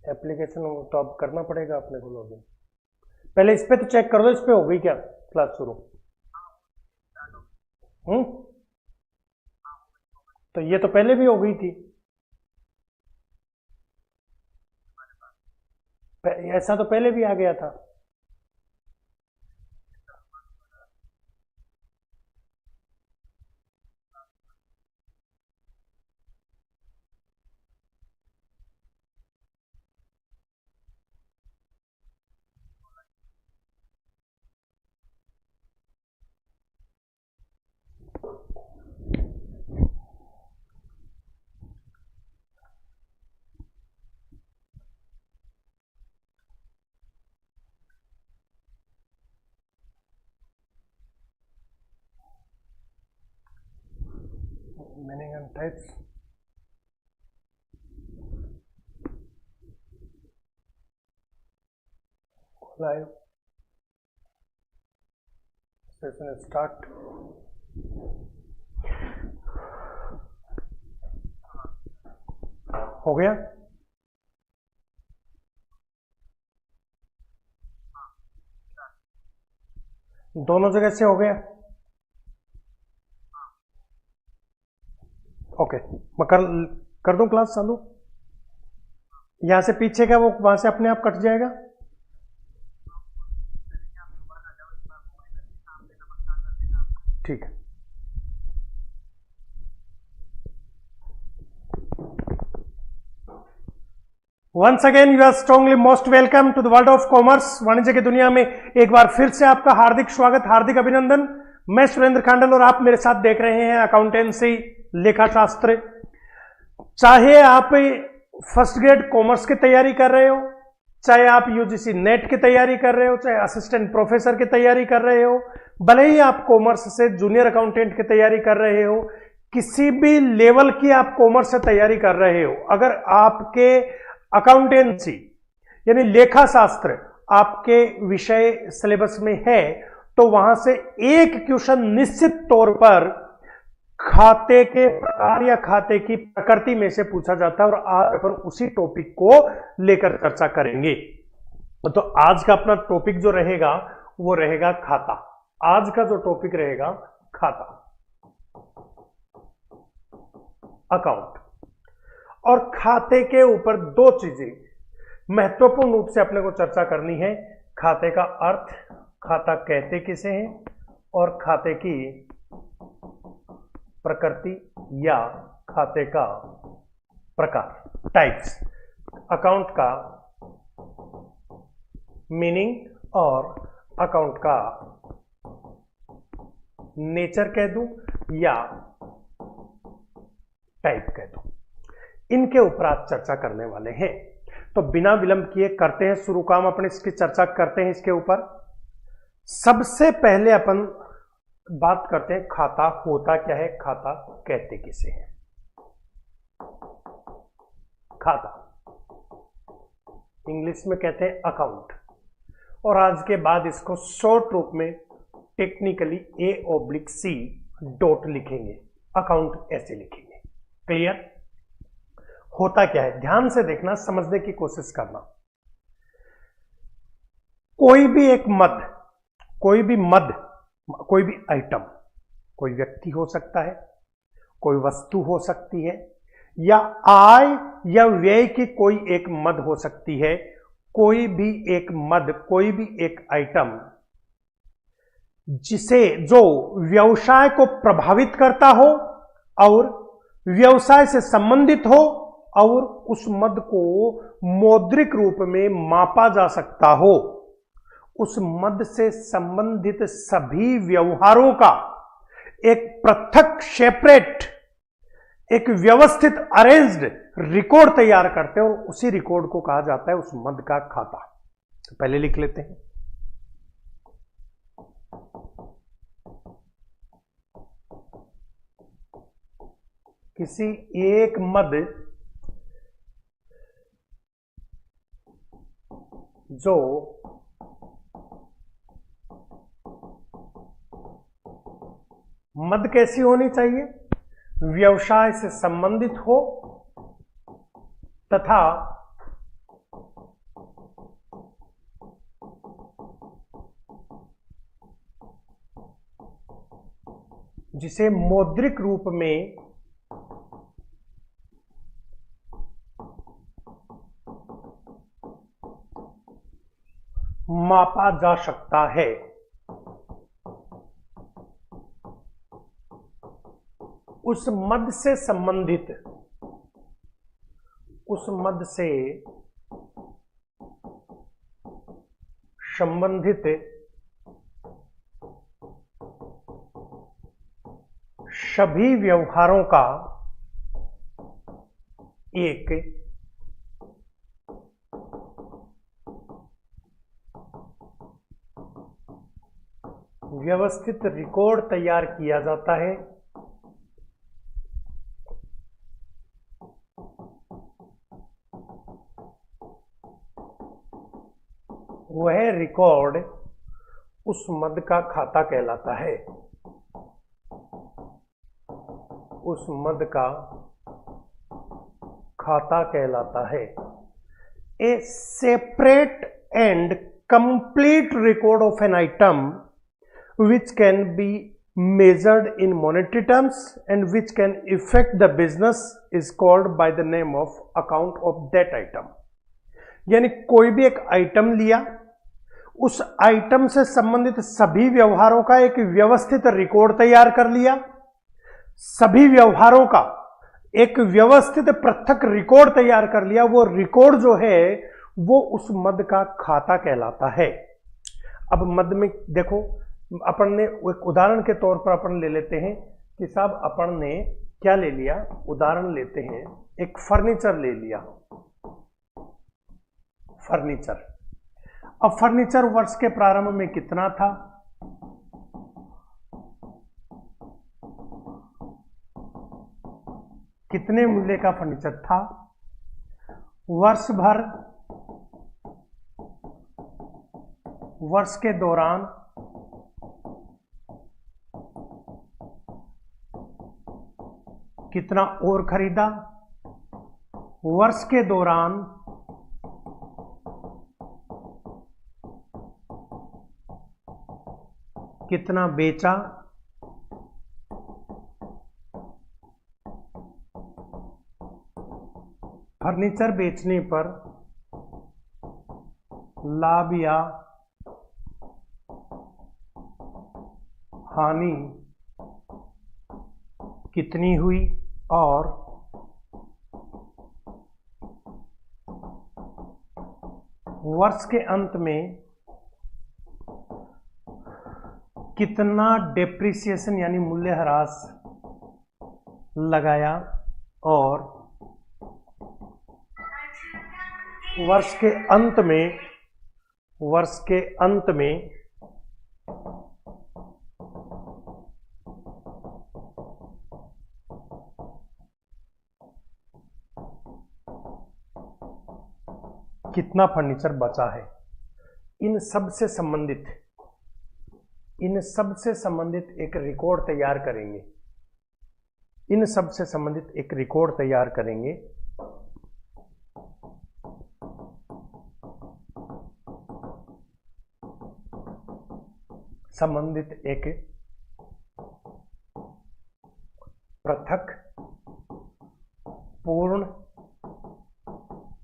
Application तो अब करना पड़ेगा अपने को लॉगिन। पहले इस पे तो चेक कर दो, इस पे हो गई क्या क्लास शुरू? तो ये तो पहले भी हो गई थी। ऐसा तो पहले भी आ गया था। Meaning and types, live session start. हो गया? दोनों जगह से हो गया? ओके, मैं कर दूं क्लास चालू? यहां से पीछे का वो वहां से अपने आप कट जाएगा। ठीक है। Once again you are strongly most welcome to the world of commerce. वाणिज्य की दुनिया में एक बार फिर से आपका हार्दिक स्वागत, हार्दिक अभिनंदन। मैं सुरेंद्र खांडल और आप मेरे साथ देख रहे हैं अकाउंटेंसी लेखा शास्त्र। चाहे आप फर्स्ट ग्रेड कॉमर्स की तैयारी कर रहे हो, चाहे आप यूजीसी नेट की तैयारी कर रहे हो, चाहे असिस्टेंट प्रोफेसर की तैयारी कर रहे हो, भले ही आप कॉमर्स से जूनियर अकाउंटेंट की तैयारी कर रहे हो, किसी भी लेवल की आप कॉमर्स से तैयारी कर रहे हो, अगर आपके अकाउंटेंसी यानी लेखा शास्त्र आपके विषय सिलेबस में है तो वहां से एक क्वेश्चन निश्चित तौर पर खाते के प्रकार या खाते की प्रकृति में से पूछा जाता है और आज अपन उसी टॉपिक को लेकर चर्चा करेंगे। तो आज का अपना टॉपिक जो रहेगा वो रहेगा खाता। आज का जो टॉपिक रहेगा खाता, अकाउंट। और खाते के ऊपर दो चीजें महत्वपूर्ण रूप से अपने को चर्चा करनी है। खाते का अर्थ, खाता कहते किसे हैं, और खाते की प्रकृति या खाते का प्रकार, टाइप्स। अकाउंट का मीनिंग और अकाउंट का नेचर कह दूं या टाइप कह दूं, इनके ऊपर आज चर्चा करने वाले हैं। तो बिना विलंब किए करते हैं शुरू काम, अपने इसकी चर्चा करते हैं इसके ऊपर। सबसे पहले अपन बात करते हैं खाता होता क्या है, खाता कहते किसे हैं। खाता इंग्लिश में कहते हैं अकाउंट, और आज के बाद इसको शॉर्ट रूप में टेक्निकली A/C डॉट लिखेंगे, अकाउंट ऐसे लिखेंगे। क्लियर? होता क्या है ध्यान से देखना, समझने की कोशिश करना। कोई भी एक मद, कोई भी आइटम, कोई व्यक्ति हो सकता है, कोई वस्तु हो सकती है, या आय या व्यय की कोई एक मद हो सकती है। कोई भी एक मद, कोई भी एक आइटम जो व्यवसाय को प्रभावित करता हो और व्यवसाय से संबंधित हो और उस मद को मौद्रिक रूप में मापा जा सकता हो, उस मद से संबंधित सभी व्यवहारों का एक पृथक सेपरेट, एक व्यवस्थित अरेंज्ड रिकॉर्ड तैयार करते हैं और उसी रिकॉर्ड को कहा जाता है उस मद का खाता। तो पहले लिख लेते हैं। किसी एक मद जो मद कैसी होनी चाहिए, व्यवसाय से संबंधित हो तथा जिसे मौद्रिक रूप में मापा जा सकता है। उस मद से संबंधित सभी व्यवहारों का एक व्यवस्थित रिकॉर्ड तैयार किया जाता है। वह रिकॉर्ड उस मद का खाता कहलाता है। उस मद का खाता कहलाता है। ए separate and complete record of an item which can be measured in monetary terms and which can affect the business is called by the name of account of that item। यानी कोई भी एक आइटम लिया, उस item से संबंधित सभी व्यवहारों का एक व्यवस्थित रिकॉर्ड तैयार कर लिया, सभी व्यवहारों का एक व्यवस्थित पृथक रिकॉर्ड तैयार कर लिया। वो रिकॉर्ड जो है वो उस मद का खाता कहलाता है। अब मद में देखो, अपन ने एक उदाहरण के तौर पर अपन ले लेते हैं कि साहब अपन ने क्या ले लिया, उदाहरण लेते हैं, एक फर्नीचर ले लिया। फर्नीचर, अब फर्नीचर वर्ष के प्रारंभ में कितना था? कितने मूल्य का फर्नीचर था? वर्ष के दौरान कितना और खरीदा? वर्ष के दौरान कितना बेचा? फर्नीचर बेचने पर लाभ या हानि कितनी हुई और वर्ष के अंत में कितना डेप्रिसिएशन यानी मूल्यह्रास लगाया और वर्ष के अंत में कितना फर्नीचर बचा है। इन सब से संबंधित एक रिकॉर्ड तैयार करेंगे। संबंधित एक पृथक, पूर्ण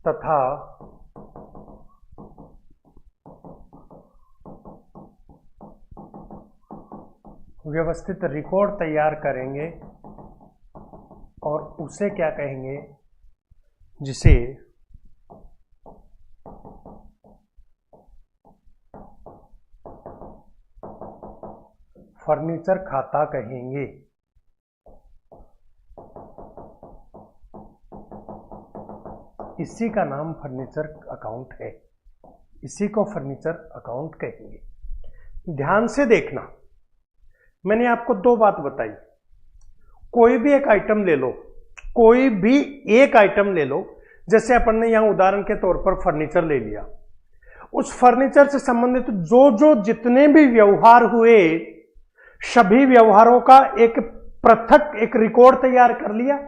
तथा व्यवस्थित रिकॉर्ड तैयार करेंगे और उसे क्या कहेंगे, जिसे फर्नीचर खाता कहेंगे। इसी का नाम फर्नीचर अकाउंट है, इसी को फर्नीचर अकाउंट कहेंगे। ध्यान से देखना, मैंने आपको दो बात बताई। कोई भी एक आइटम ले लो, जैसे अपन ने यहां उदाहरण के तौर पर फर्नीचर ले लिया। उस फर्नीचर से संबंधित जो जितने भी व्यवहार हुए, सभी व्यवहारों का एक पृथक एक रिकॉर्ड तैयार कर लिया,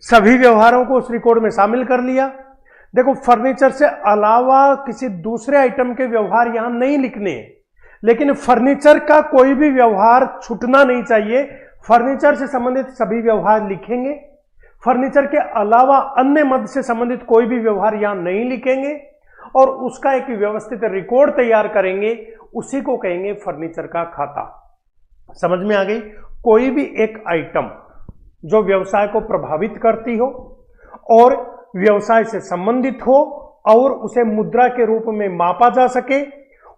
सभी व्यवहारों को उस रिकॉर्ड में शामिल कर लिया। देखो, फर्नीचर से अलावा किसी दूसरे आइटम के व्यवहार यहां नहीं लिखने हैं, लेकिन फर्नीचर का कोई भी व्यवहार छूटना नहीं चाहिए। फर्नीचर से संबंधित सभी व्यवहार लिखेंगे। फर्नीचर के अलावा अन्य मद से संबंधित कोई भी व्यवहार यहां नहीं लिखेंगे और उसका एक व्यवस्थित रिकॉर्ड तैयार करेंगे, उसी को कहेंगे फर्नीचर का खाता। समझ में आ गई? कोई भी एक आइटम जो व्यवसाय को प्रभावित करती हो और व्यवसाय से संबंधित हो और उसे मुद्रा के रूप में मापा जा सके,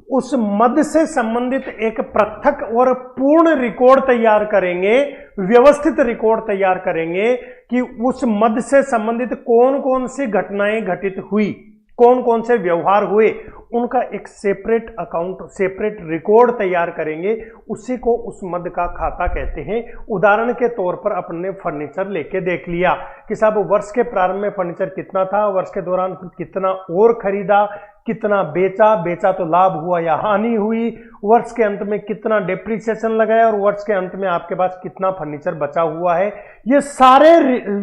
उस मद से संबंधित एक पृथक और पूर्ण रिकॉर्ड तैयार करेंगे, व्यवस्थित रिकॉर्ड तैयार करेंगे कि उस मद से संबंधित कौन कौन सी घटनाएं घटित हुई, कौन कौन से व्यवहार हुए, उनका एक सेपरेट अकाउंट, सेपरेट रिकॉर्ड तैयार करेंगे, उसी को उस मद का खाता कहते हैं। उदाहरण के तौर पर अपने फर्नीचर लेके देख लिया कि साहब वर्ष के प्रारंभ में फर्नीचर कितना था, वर्ष के दौरान कितना और खरीदा, कितना बेचा तो लाभ हुआ या हानि हुई, वर्ष के अंत में कितना डेप्रिसिएशन लगाया और वर्ष के अंत में आपके पास कितना फर्नीचर बचा हुआ है। ये सारे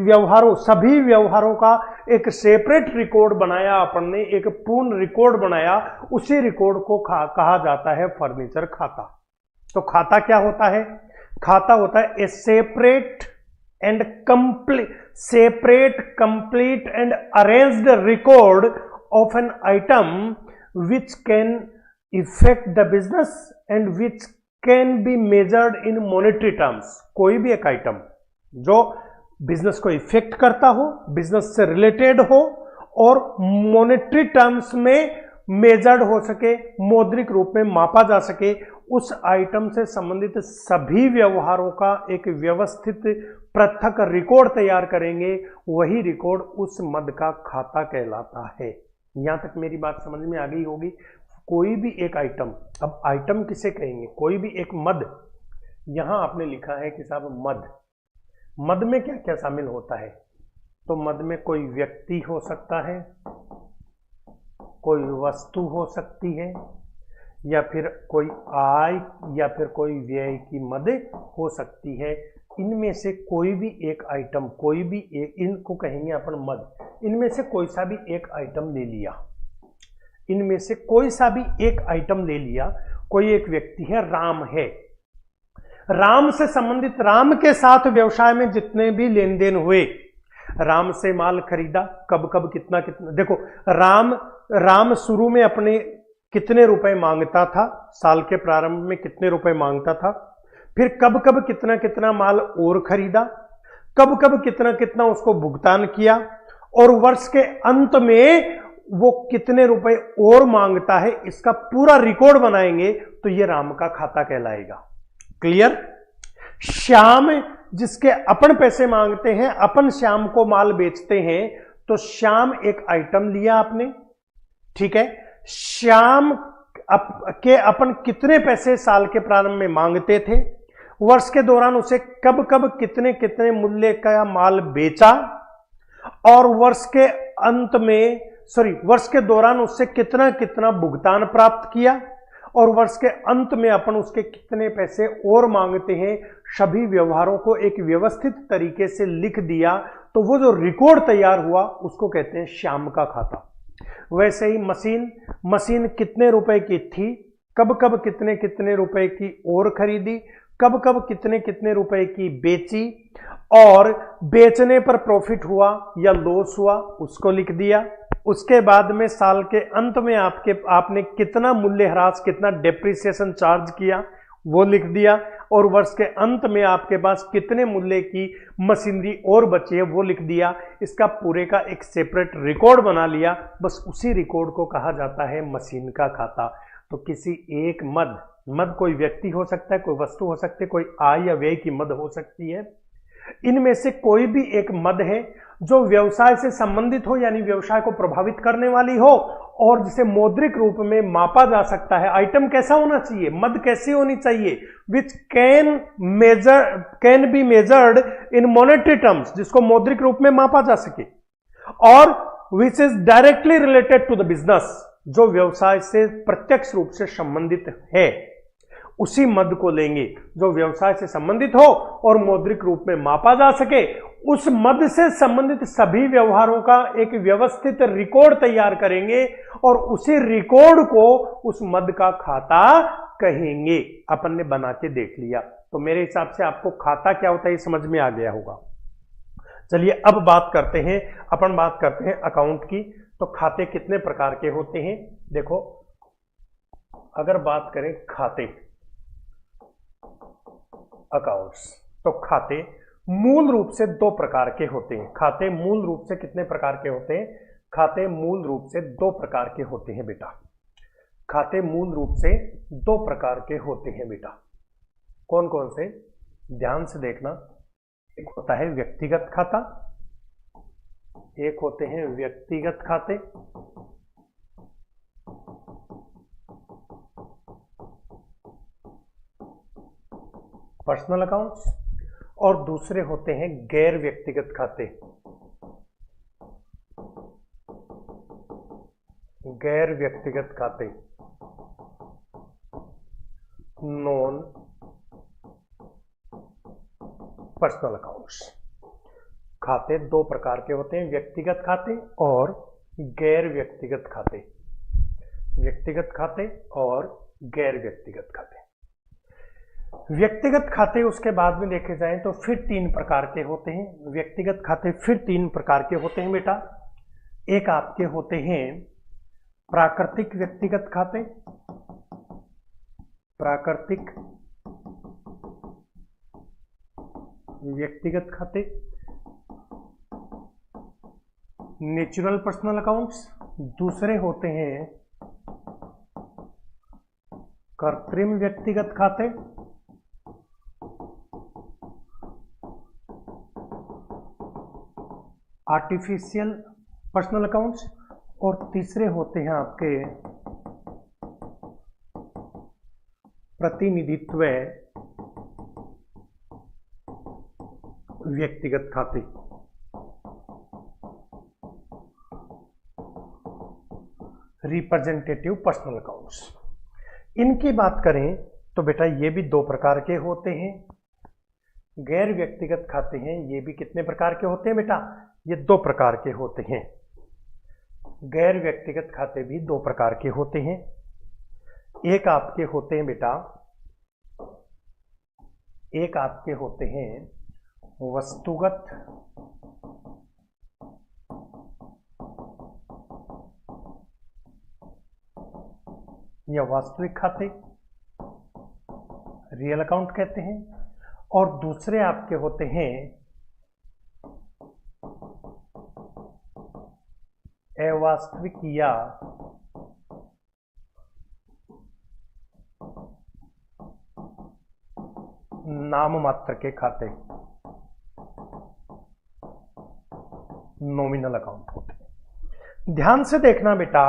व्यवहारों, सभी व्यवहारों का एक सेपरेट रिकॉर्ड बनाया अपन ने, एक पूर्ण रिकॉर्ड बनाया, उसी रिकॉर्ड को कहा जाता है फर्नीचर खाता। तो खाता क्या होता है? खाता होता है ए separate complete and arranged record of an item which can affect the business and which can be measured in monetary terms। कोई भी एक आइटम जो बिजनेस को इफेक्ट करता हो, बिजनेस से रिलेटेड हो और मॉनेटरी टर्म्स में मेजर्ड हो सके, मौद्रिक रूप में मापा जा सके, उस आइटम से संबंधित सभी व्यवहारों का एक व्यवस्थित पृथक रिकॉर्ड तैयार करेंगे, वही रिकॉर्ड उस मद का खाता कहलाता है। यहां तक मेरी बात समझ में आ गई होगी। कोई भी एक आइटम, अब आइटम किसे कहेंगे? कोई भी एक मद, यहां आपने लिखा है कि साहब मद में क्या क्या शामिल होता है? तो मद में कोई व्यक्ति हो सकता है, कोई वस्तु हो सकती है, या फिर कोई आय या फिर कोई व्यय की मद हो सकती है। इनमें से कोई भी एक आइटम, कोई भी एक, इनको कहेंगे अपन मद। इनमें से कोई सा भी एक आइटम ले लिया, इनमें से कोई सा भी एक आइटम ले लिया, कोई एक व्यक्ति है, राम है, राम से संबंधित, राम के साथ व्यवसाय में जितने भी लेन देन हुए, राम से माल खरीदा, कब कब कितना कितना, देखो राम शुरू में अपने कितने रुपए मांगता था, साल के प्रारंभ में कितने रुपए मांगता था, फिर कब कब कितना कितना माल और खरीदा, कब कब कितना कितना उसको भुगतान किया, और वर्ष के अंत में वो कितने रुपए और मांगता है, इसका पूरा रिकॉर्ड बनाएंगे तो ये राम का खाता कहलाएगा। क्लियर? श्याम, जिसके अपन पैसे मांगते हैं, अपन श्याम को माल बेचते हैं, तो श्याम एक आइटम लिया आपने, ठीक है। श्याम के अपन कितने पैसे साल के प्रारंभ में मांगते थे, वर्ष के दौरान उसे कब कब कितने कितने मूल्य का माल बेचा, और वर्ष के दौरान उससे कितना कितना भुगतान प्राप्त किया, और वर्ष के अंत में अपन उसके कितने पैसे और मांगते हैं, सभी व्यवहारों को एक व्यवस्थित तरीके से लिख दिया, तो वो जो रिकॉर्ड तैयार हुआ उसको कहते हैं श्याम का खाता। वैसे ही मशीन कितने रुपए की थी, कब कब कितने कितने रुपए की और खरीदी, कब कब कितने कितने रुपए की बेची, और बेचने पर प्रॉफिट हुआ या लॉस हुआ उसको लिख दिया। उसके बाद में साल के अंत में आपने कितना मूल्यह्रास, कितना डेप्रिसिएशन चार्ज किया वो लिख दिया, और वर्ष के अंत में आपके पास कितने मूल्य की मशीनरी और बची है वो लिख दिया। इसका पूरे का एक सेपरेट रिकॉर्ड बना लिया, बस उसी रिकॉर्ड को कहा जाता है मशीन का खाता। तो किसी एक मद कोई व्यक्ति हो सकता है, कोई वस्तु हो सकती है, कोई आय या व्यय की मद हो सकती है। इनमें से कोई भी एक मद है जो व्यवसाय से संबंधित हो, यानी व्यवसाय को प्रभावित करने वाली हो, और जिसे मौद्रिक रूप में मापा जा सकता है। आइटम कैसा होना चाहिए, मद कैसी होनी चाहिए, which can be measured in monetary terms, जिसको मौद्रिक रूप में मापा जा सके, और which is directly related to the business, जो व्यवसाय से प्रत्यक्ष रूप से संबंधित है। उसी मद को लेंगे जो व्यवसाय से संबंधित हो और मौद्रिक रूप में मापा जा सके। उस मद से संबंधित सभी व्यवहारों का एक व्यवस्थित रिकॉर्ड तैयार करेंगे, और उसी रिकॉर्ड को उस मद का खाता कहेंगे। अपन ने बना के देख लिया। तो मेरे हिसाब से आपको खाता क्या होता है ये समझ में आ गया होगा। चलिए अब बात करते हैं, अपन बात करते हैं अकाउंट की। तो खाते कितने प्रकार के होते हैं? देखो, अगर बात करें खाते, अकाउंट्स, तो खाते मूल रूप से दो प्रकार के होते हैं। खाते मूल रूप से कितने प्रकार के होते हैं? खाते मूल रूप से दो प्रकार के होते हैं बेटा। खाते मूल रूप से दो प्रकार के होते हैं बेटा। कौन कौन से? ध्यान से देखना। एक होता है व्यक्तिगत खाता, एक होते हैं व्यक्तिगत खाते, पर्सनल अकाउंट्स, और दूसरे होते हैं गैर व्यक्तिगत खाते। गैर व्यक्तिगत खाते, नॉन पर्सनल अकाउंट्स। खाते दो प्रकार के होते हैं, व्यक्तिगत खाते और गैर व्यक्तिगत खाते। व्यक्तिगत खाते और गैर व्यक्तिगत खाते। व्यक्तिगत खाते उसके बाद में देखे जाएं तो फिर तीन प्रकार के होते हैं। व्यक्तिगत खाते फिर तीन प्रकार के होते हैं बेटा। एक आपके होते हैं प्राकृतिक व्यक्तिगत खाते, प्राकृतिक व्यक्तिगत खाते, नेचुरल पर्सनल अकाउंट्स। दूसरे होते हैं कृत्रिम व्यक्तिगत खाते, आर्टिफिशियल पर्सनल अकाउंट्स। और तीसरे होते हैं आपके प्रतिनिधित्व व्यक्तिगत खाते। Representative personal accounts. इनकी बात करें तो बेटा ये भी दो प्रकार के होते हैं। गैर व्यक्तिगत खाते हैं, ये भी कितने प्रकार के होते हैं बेटा? ये दो प्रकार के होते हैं। गैर व्यक्तिगत खाते भी दो प्रकार के होते हैं। एक आपके होते हैं बेटा, एक आपके होते हैं वस्तुगत या वास्तविक खाते, रियल अकाउंट कहते हैं। और दूसरे आपके होते हैं अवास्तविक या नाम मात्र के खाते, नॉमिनल अकाउंट होते हैं। ध्यान से देखना बेटा,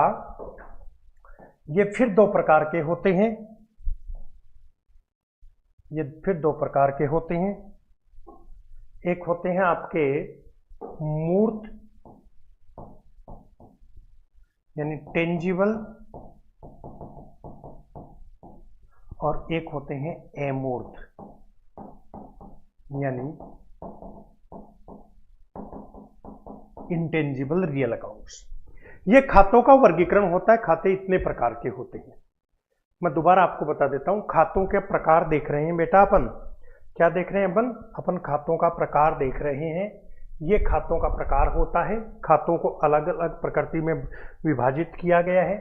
ये फिर दो प्रकार के होते हैं। ये फिर दो प्रकार के होते हैं। एक होते हैं आपके मूर्त यानी टेंजिबल, और एक होते हैं अमूर्त यानी इंटेंजिबल रियल अकाउंट्स। ये खातों का वर्गीकरण होता है। खाते इतने प्रकार के होते हैं। मैं दोबारा आपको बता देता हूं। खातों के प्रकार देख रहे हैं बेटा अपन। क्या देख रहे हैं अपन? अपन खातों का प्रकार देख रहे हैं। ये खातों का प्रकार होता है। खातों को अलग अलग प्रकृति में विभाजित किया गया है।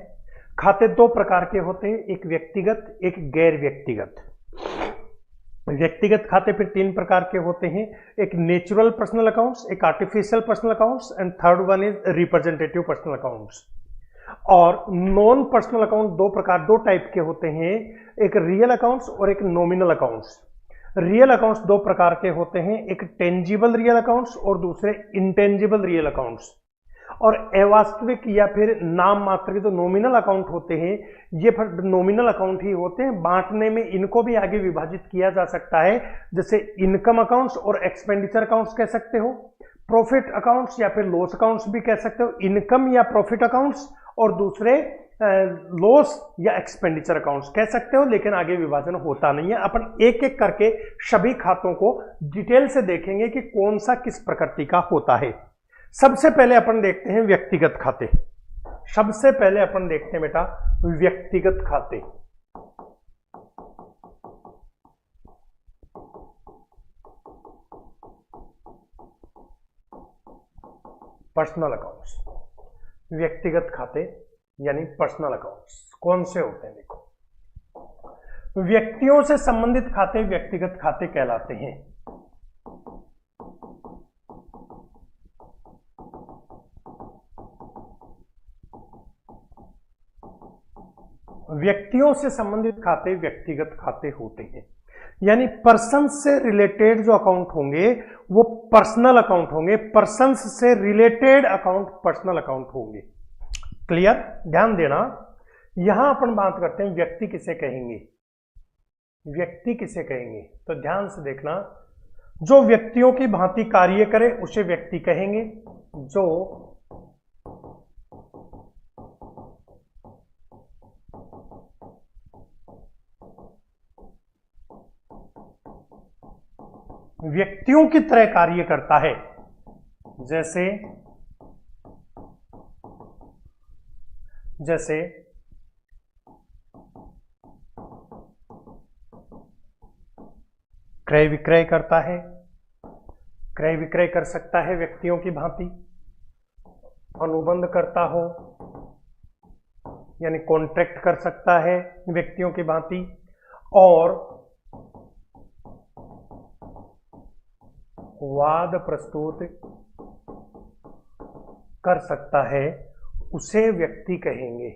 खाते दो प्रकार के होते हैं, एक व्यक्तिगत, एक गैर व्यक्तिगत। व्यक्तिगत खाते फिर तीन प्रकार के होते हैं, एक नेचुरल पर्सनल अकाउंट्स, एक artificial personal accounts, and third one is representative personal accounts. और नॉन पर्सनल अकाउंट दो टाइप के होते हैं, एक रियल अकाउंट्स और एक नॉमिनल अकाउंट्स। रियल अकाउंट्स दो प्रकार के होते हैं, एक टेंजिबल रियल अकाउंट्स और दूसरे इंटेंजिबल रियल अकाउंट्स। और अवास्तविक या फिर नाम मात्र के जो नॉमिनल अकाउंट होते हैं, ये फिर नॉमिनल अकाउंट ही होते हैं। बांटने में इनको भी आगे विभाजित किया जा सकता है, जैसे इनकम अकाउंट्स और एक्सपेंडिचर अकाउंट्स कह सकते हो, प्रॉफिट अकाउंट्स या फिर लॉस अकाउंट्स भी कह सकते हो। इनकम या प्रॉफिट अकाउंट्स और दूसरे लॉस या एक्सपेंडिचर अकाउंट्स कह सकते हो, लेकिन आगे विभाजन होता नहीं है। अपन एक एक करके सभी खातों को डिटेल से देखेंगे कि कौन सा किस प्रकृति का होता है। सबसे पहले अपन देखते हैं व्यक्तिगत खाते। सबसे पहले अपन देखते हैं बेटा व्यक्तिगत खाते। पर्सनल अकाउंट्स, व्यक्तिगत खाते यानी पर्सनल अकाउंट्स कौन से होते हैं? देखो, व्यक्तियों से संबंधित खाते व्यक्तिगत खाते कहलाते हैं। व्यक्तियों से संबंधित खाते व्यक्तिगत खाते होते हैं, यानी पर्सन से रिलेटेड जो अकाउंट होंगे वो पर्सनल अकाउंट होंगे, पर्सन से रिलेटेड अकाउंट पर्सनल अकाउंट होंगे। क्लियर? ध्यान देना, यहां अपन बात करते हैं व्यक्ति किसे कहेंगे। व्यक्ति किसे कहेंगे तो ध्यान से देखना, जो व्यक्तियों की भांति कार्य करे उसे व्यक्ति कहेंगे। जो व्यक्तियों की तरह कार्य करता है, जैसे क्रय विक्रय करता है, क्रय विक्रय कर सकता है व्यक्तियों की भांति, अनुबंध करता हो यानी कॉन्ट्रैक्ट कर सकता है व्यक्तियों की भांति, और वाद प्रस्तुत कर सकता है, उसे व्यक्ति कहेंगे।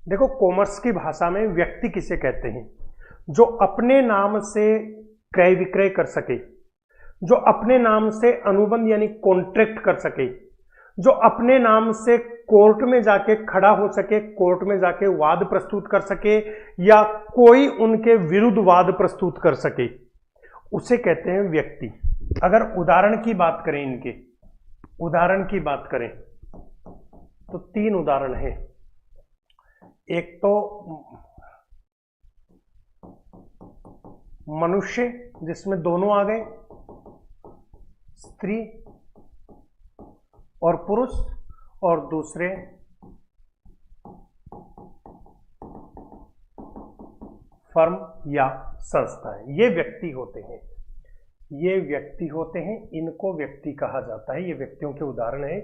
देखो, कॉमर्स की भाषा में व्यक्ति किसे कहते हैं? जो अपने नाम से क्रय विक्रय कर सके, जो अपने नाम से अनुबंध यानी कॉन्ट्रैक्ट कर सके, जो अपने नाम से कोर्ट में जाके खड़ा हो सके, कोर्ट में जाके वाद प्रस्तुत कर सके या कोई उनके विरुद्ध वाद प्रस्तुत कर सके, उसे कहते हैं व्यक्ति। अगर उदाहरण की बात करें, इनके उदाहरण की बात करें तो 3 उदाहरण हैं। एक तो मनुष्य, जिसमें दोनों आ गए, स्त्री और पुरुष, और दूसरे फर्म या संस्थाएं। ये व्यक्ति होते हैं, ये व्यक्ति होते हैं, इनको व्यक्ति कहा जाता है। ये व्यक्तियों के उदाहरण है।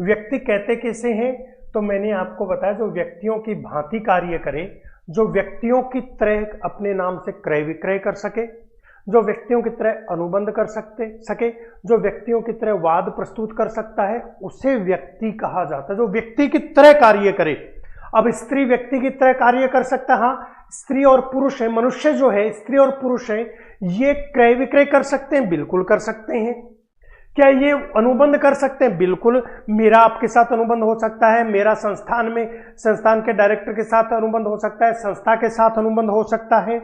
व्यक्ति कहते कैसे हैं? तो मैंने आपको बताया, जो व्यक्तियों की भांति कार्य करे, जो व्यक्तियों की तरह अपने नाम से क्रय विक्रय कर सके, जो व्यक्तियों की तरह अनुबंध कर सके, जो व्यक्तियों की तरह वाद प्रस्तुत कर सकता है, उसे व्यक्ति कहा जाता है। जो व्यक्ति की तरह कार्य करे। अब स्त्री व्यक्ति की तरह कार्य कर सकता है, हाँ, स्त्री और पुरुष है, मनुष्य जो है स्त्री और पुरुष है, ये क्रय विक्रय कर सकते हैं, बिल्कुल कर सकते हैं। क्या ये अनुबंध कर सकते हैं? बिल्कुल। मेरा आपके साथ अनुबंध हो सकता है, मेरा संस्थान के डायरेक्टर के साथ अनुबंध हो सकता है, संस्था के साथ अनुबंध हो सकता है।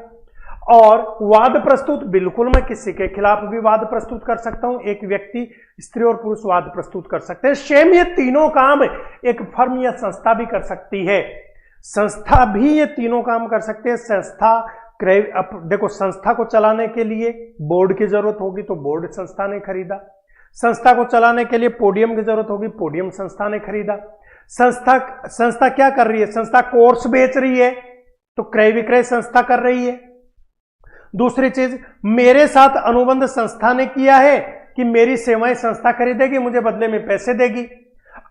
और वाद प्रस्तुत, बिल्कुल मैं किसी के खिलाफ भी वाद प्रस्तुत कर सकता हूं। एक व्यक्ति, स्त्री और पुरुष वाद प्रस्तुत कर सकते हैं। सेम ये तीनों काम एक फर्म या संस्था भी कर सकती है। संस्था भी ये तीनों काम कर सकते हैं। संस्था देखो, संस्था को चलाने के लिए बोर्ड की जरूरत होगी तो बोर्ड संस्था ने खरीदा। संस्था को चलाने के लिए पोडियम की जरूरत होगी, पोडियम संस्था ने खरीदा। संस्था क्या कर रही है? संस्था कोर्स बेच रही है तो क्रय विक्रय संस्था कर रही है। दूसरी चीज, मेरे साथ अनुबंध संस्था ने किया है कि मेरी सेवाएं संस्था खरीदेगी, मुझे बदले में पैसे देगी।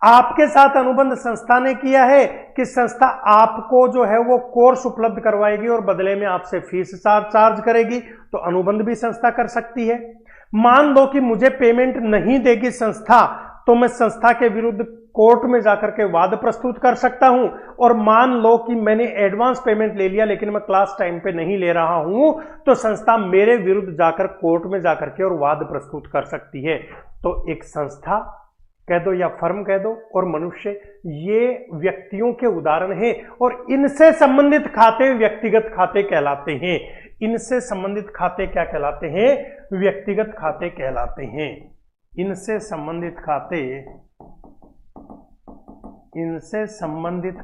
आपके साथ अनुबंध संस्था ने किया है कि संस्था आपको जो है वो कोर्स उपलब्ध करवाएगी और बदले में आपसे फीस चार्ज करेगी, तो अनुबंध भी संस्था कर सकती है। मान लो कि मुझे पेमेंट नहीं देगी संस्था, तो मैं संस्था के विरुद्ध कोर्ट में जाकर के वाद प्रस्तुत कर सकता हूं। और मान लो कि मैंने एडवांस पेमेंट ले लिया लेकिन मैं क्लास टाइम पे नहीं ले रहा हूं, तो संस्था मेरे विरुद्ध जाकर कोर्ट में जाकर के और वाद प्रस्तुत कर सकती है। तो एक संस्था कह दो या फर्म कह दो और मनुष्य, ये व्यक्तियों के उदाहरण हैं और इनसे संबंधित खाते व्यक्तिगत खाते कहलाते हैं। इनसे संबंधित खाते क्या कहलाते हैं? व्यक्तिगत खाते कहलाते हैं। इनसे संबंधित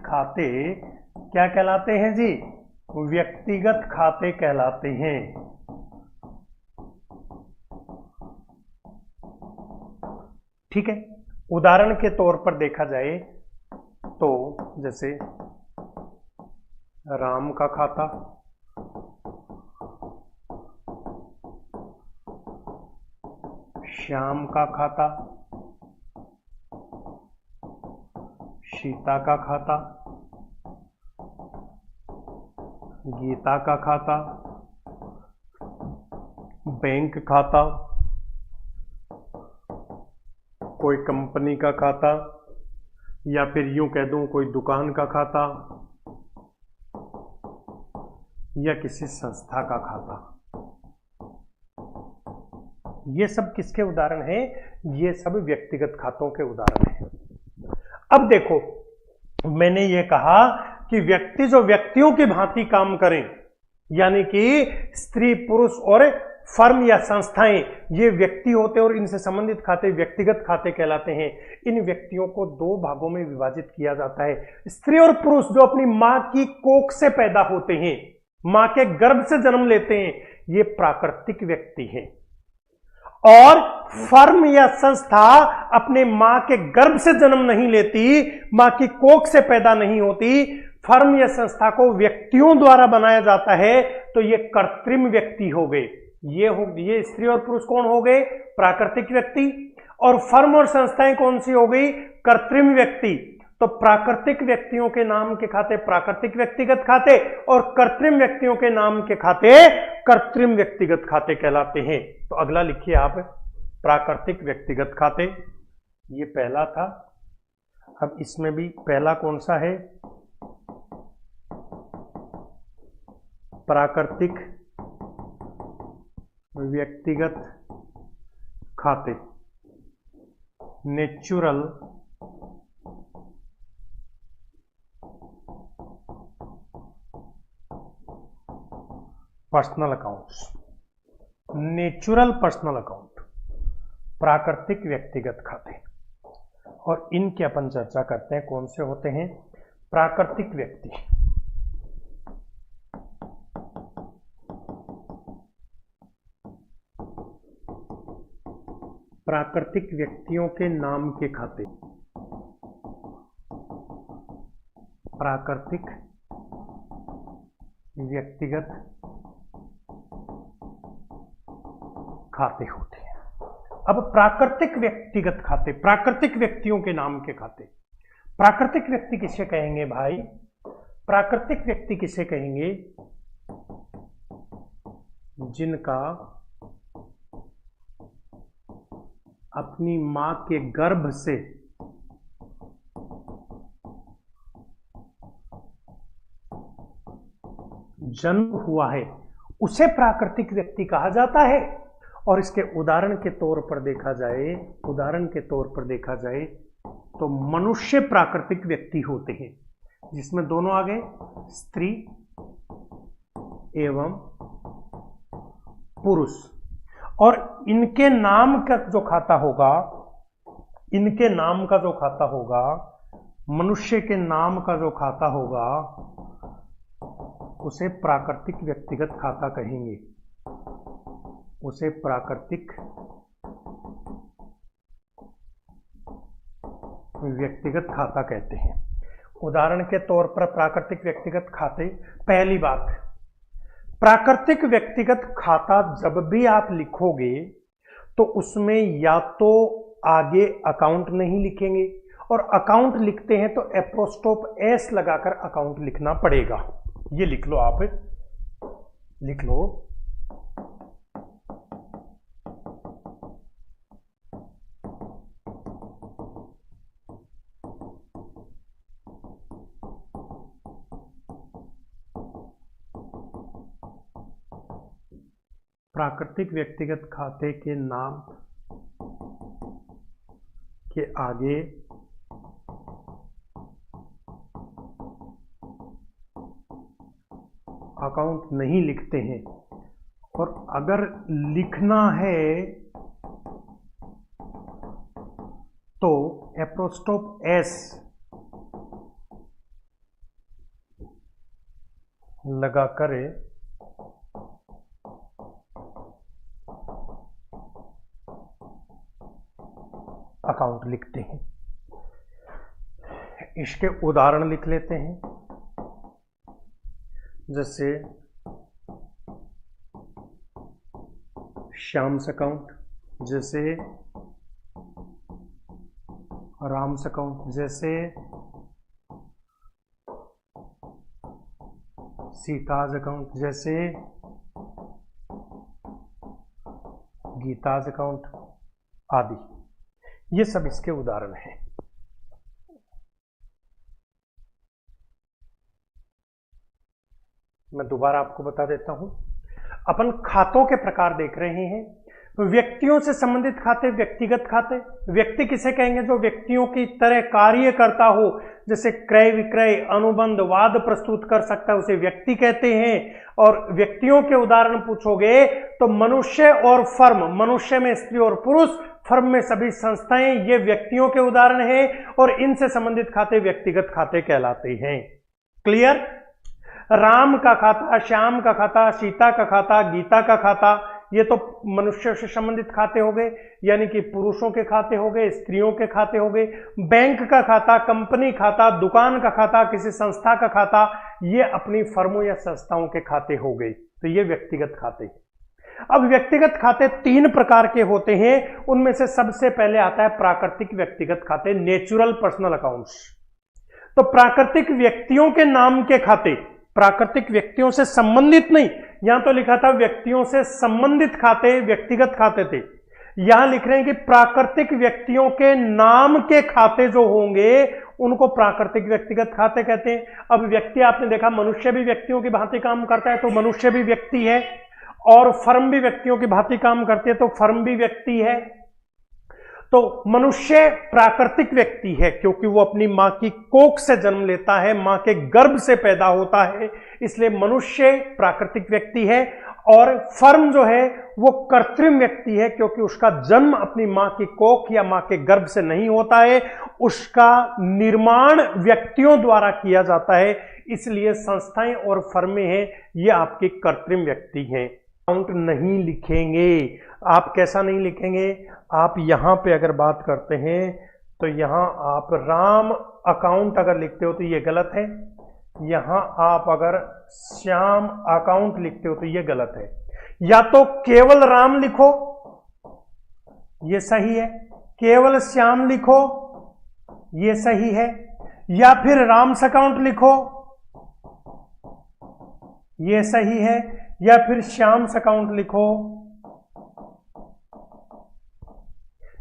खाते क्या कहलाते हैं जी? व्यक्तिगत खाते कहलाते हैं। ठीक है, उदाहरण के तौर पर देखा जाए तो जैसे राम का खाता, श्याम का खाता, सीता का खाता, गीता का खाता, बैंक खाता, कोई कंपनी का खाता, या फिर यूं कह दूं कोई दुकान का खाता, या किसी संस्था का खाता। ये सब किसके उदाहरण हैं? ये सब व्यक्तिगत खातों के उदाहरण हैं। अब देखो, मैंने ये कहा कि व्यक्ति जो व्यक्तियों की भांति काम करें, यानी कि स्त्री पुरुष और फर्म या संस्थाएं, ये व्यक्ति होते हैं और इनसे संबंधित खाते व्यक्तिगत खाते कहलाते हैं। इन व्यक्तियों को दो भागों में विभाजित किया जाता है। स्त्री और पुरुष जो अपनी मां की कोख से पैदा होते हैं, मां के गर्भ से जन्म लेते हैं, ये प्राकृतिक व्यक्ति हैं। और फर्म या संस्था अपने मां के गर्भ से जन्म नहीं लेती, मां की कोख से पैदा नहीं होती, फर्म या संस्था को व्यक्तियों द्वारा बनाया जाता है, तो ये कृत्रिम व्यक्ति हो गए। ये स्त्री और पुरुष कौन हो गए? प्राकृतिक व्यक्ति। और फर्म और संस्थाएं कौन सी हो गई? कृत्रिम व्यक्ति। तो प्राकृतिक व्यक्तियों के नाम के खाते प्राकृतिक व्यक्तिगत खाते, और कृत्रिम व्यक्तियों के नाम के खाते कृत्रिम व्यक्तिगत खाते कहलाते हैं। तो अगला लिखिए आप, प्राकृतिक व्यक्तिगत खाते, ये पहला था। अब इसमें भी पहला कौन सा है? प्राकृतिक व्यक्तिगत खाते, natural personal accounts, natural personal account, प्राकृतिक व्यक्तिगत खाते। और इनकी अपन चर्चा करते हैं, कौन से होते हैं? प्राकृतिक व्यक्ति, प्राकृतिक व्यक्तियों के नाम के खाते, प्राकृतिक व्यक्तिगत खाते होते हैं। अब प्राकृतिक व्यक्तिगत खाते, प्राकृतिक व्यक्तियों के नाम के खाते। प्राकृतिक व्यक्ति किसे कहेंगे भाई? प्राकृतिक व्यक्ति किसे कहेंगे? जिनका अपनी मां के गर्भ से जन्म हुआ है, उसे प्राकृतिक व्यक्ति कहा जाता है। और इसके उदाहरण के तौर पर देखा जाए तो मनुष्य प्राकृतिक व्यक्ति होते हैं, जिसमें दोनों आ गए, स्त्री एवं पुरुष। और इनके नाम का जो खाता होगा, मनुष्य के नाम का जो खाता होगा, उसे प्राकृतिक व्यक्तिगत खाता कहेंगे। उसे प्राकृतिक व्यक्तिगत खाता कहते हैं। उदाहरण के तौर पर प्राकृतिक व्यक्तिगत खाते, पहली बात, प्राकृतिक व्यक्तिगत खाता जब भी आप लिखोगे तो उसमें या तो आगे अकाउंट नहीं लिखेंगे, और अकाउंट लिखते हैं तो एप्रोस्ट्रोफ एस लगाकर अकाउंट लिखना पड़ेगा। ये लिख लो, आप लिख लो। प्राकृतिक व्यक्तिगत खाते के नाम के आगे अकाउंट नहीं लिखते हैं, और अगर लिखना है तो एप्रोस्ट्रोफ एस लगाकर अकाउंट लिखते हैं। इसके उदाहरण लिख लेते हैं, जैसे श्याम्स अकाउंट, जैसे राम्स अकाउंट, जैसे सीताज अकाउंट, जैसे गीताज अकाउंट आदि, ये सब इसके उदाहरण हैं। मैं दोबारा आपको बता देता हूं, अपन खातों के प्रकार देख रहे हैं। व्यक्तियों से संबंधित खाते, व्यक्तिगत खाते। व्यक्ति किसे कहेंगे? जो व्यक्तियों की तरह कार्य करता हो, जैसे क्रय विक्रय, अनुबंध, वाद प्रस्तुत कर सकता है, उसे व्यक्ति कहते हैं। और व्यक्तियों के उदाहरण पूछोगे तो मनुष्य और फर्म, मनुष्य में स्त्री और पुरुष, फर्म में सभी संस्थाएं, ये व्यक्तियों के उदाहरण हैं और इनसे संबंधित खाते व्यक्तिगत खाते कहलाते हैं। क्लियर? राम का खाता, श्याम का खाता, सीता का खाता, गीता का खाता, ये तो मनुष्य से संबंधित खाते हो गए, यानी कि पुरुषों के खाते हो गए, स्त्रियों के खाते हो गए। बैंक का खाता, कंपनी खाता, दुकान का खाता, किसी संस्था का खाता, ये अपनी फर्मों या संस्थाओं के खाते हो गए। तो ये व्यक्तिगत खाते। अब व्यक्तिगत खाते 3 प्रकार के होते हैं। उनमें से सबसे पहले आता है प्राकृतिक व्यक्तिगत खाते, नेचुरल पर्सनल अकाउंट्स। तो प्राकृतिक व्यक्तियों के नाम के खाते, प्राकृतिक व्यक्तियों से संबंधित नहीं, यहां तो लिखा था व्यक्तियों से संबंधित खाते व्यक्तिगत खाते थे, यहां लिख रहे हैं कि प्राकृतिक व्यक्तियों के नाम के खाते जो होंगे उनको प्राकृतिक व्यक्तिगत खाते कहते हैं। अब व्यक्ति आपने देखा, मनुष्य भी व्यक्तियों की भांति काम करता है तो मनुष्य भी व्यक्ति है, और फर्म भी व्यक्तियों की भांति काम करती है तो फर्म भी व्यक्ति है। तो मनुष्य प्राकृतिक व्यक्ति है क्योंकि वो अपनी मां की कोख से जन्म लेता है, मां के गर्भ से पैदा होता है, इसलिए मनुष्य प्राकृतिक व्यक्ति है। और फर्म जो है वो कृत्रिम व्यक्ति है क्योंकि उसका जन्म अपनी मां की कोख या मां के गर्भ से नहीं होता है, उसका निर्माण व्यक्तियों द्वारा किया जाता है, इसलिए संस्थाएं और फर्में हैं ये आपके कृत्रिम व्यक्ति हैं। अकाउंट नहीं लिखेंगे आप, कैसा नहीं लिखेंगे आप? यहां पे अगर बात करते हैं तो यहां आप राम अकाउंट अगर लिखते हो तो ये गलत है, यहां आप अगर श्याम अकाउंट लिखते हो तो ये गलत है। या तो केवल राम लिखो, ये सही है, केवल श्याम लिखो, ये सही है, या फिर राम्स अकाउंट लिखो, ये सही है, या फिर श्याम्स अकाउंट लिखो।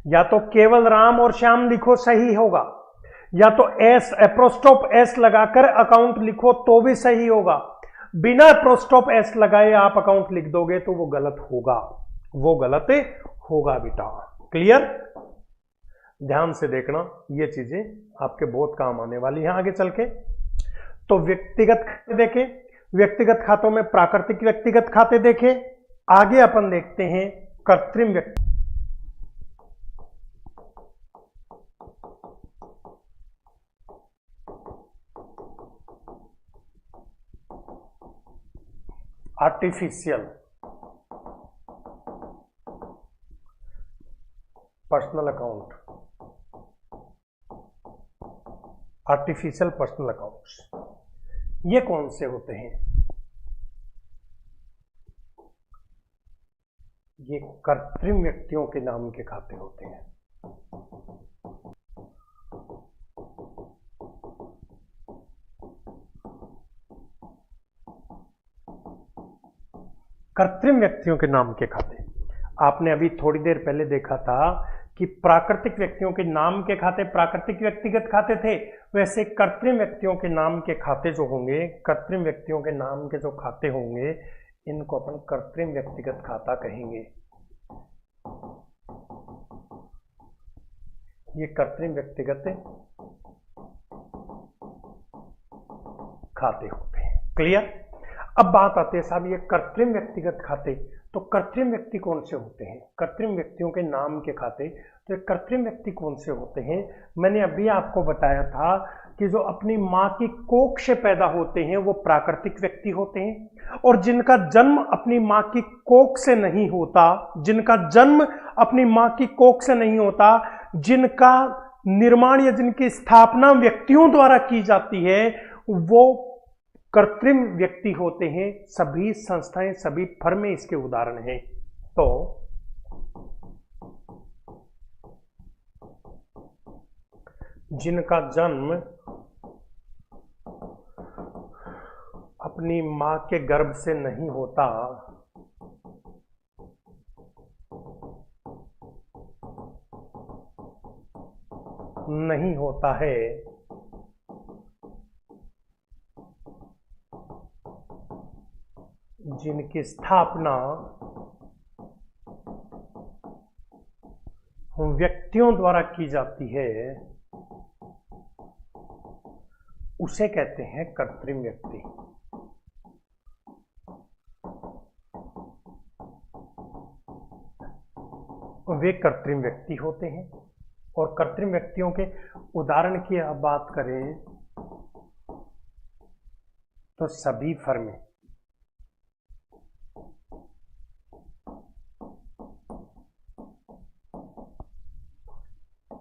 या तो केवल राम और श्याम लिखो, सही होगा, या तो एस एप्रोस्ट्रोप एस लगाकर अकाउंट लिखो तो भी सही होगा। बिना एप्रोस्ट्रोप एस लगाए आप अकाउंट लिख दोगे तो वो गलत होगा, वो गलत होगा बेटा। क्लियर? ध्यान से देखना, ये चीजें आपके बहुत काम आने वाली हैं आगे चल के। तो व्यक्तिगत खाते देखें, व्यक्तिगत खातों में प्राकृतिक व्यक्तिगत खाते देखें। आगे अपन देखते हैं कृत्रिम व्यक्ति, artificial personal account, artificial personal accounts, ये कौन से होते हैं? ये कृत्रिम व्यक्तियों के नाम के खाते होते हैं। कृत्रिम व्यक्तियों के नाम के खाते, आपने अभी थोड़ी देर पहले देखा था कि प्राकृतिक व्यक्तियों के नाम के खाते प्राकृतिक व्यक्तिगत खाते थे, वैसे कृत्रिम व्यक्तियों के नाम के खाते जो होंगे, कृत्रिम व्यक्तियों के नाम के जो खाते होंगे, इनको अपन कृत्रिम व्यक्तिगत खाता कहेंगे। ये कृत्रिम व्यक्तिगत खाते होते हैं। क्लियर? अब बात आती है साहब ये कृत्रिम व्यक्तिगत खाते, तो कृत्रिम व्यक्ति कौन से होते हैं? कृत्रिम व्यक्तियों के नाम के खाते, तो ये कृत्रिम व्यक्ति कौन से होते हैं? मैंने अभी आपको बताया था कि जो अपनी मां की कोख से पैदा होते हैं वो प्राकृतिक व्यक्ति होते हैं, और जिनका जन्म अपनी मां की कोख से नहीं होता, जिनका जन्म अपनी मां की कोख से नहीं होता, जिनका निर्माण या जिनकी स्थापना व्यक्तियों द्वारा की जाती है, वो कृत्रिम व्यक्ति होते हैं। सभी संस्थाएं, सभी फर्में इसके उदाहरण हैं। तो जिनका जन्म अपनी मां के गर्भ से नहीं होता, नहीं होता है, जिनकी स्थापना व्यक्तियों द्वारा की जाती है, उसे कहते हैं कृत्रिम व्यक्ति। वे कृत्रिम व्यक्ति होते हैं। और कृत्रिम व्यक्तियों के उदाहरण की अब बात करें तो सभी फर्में,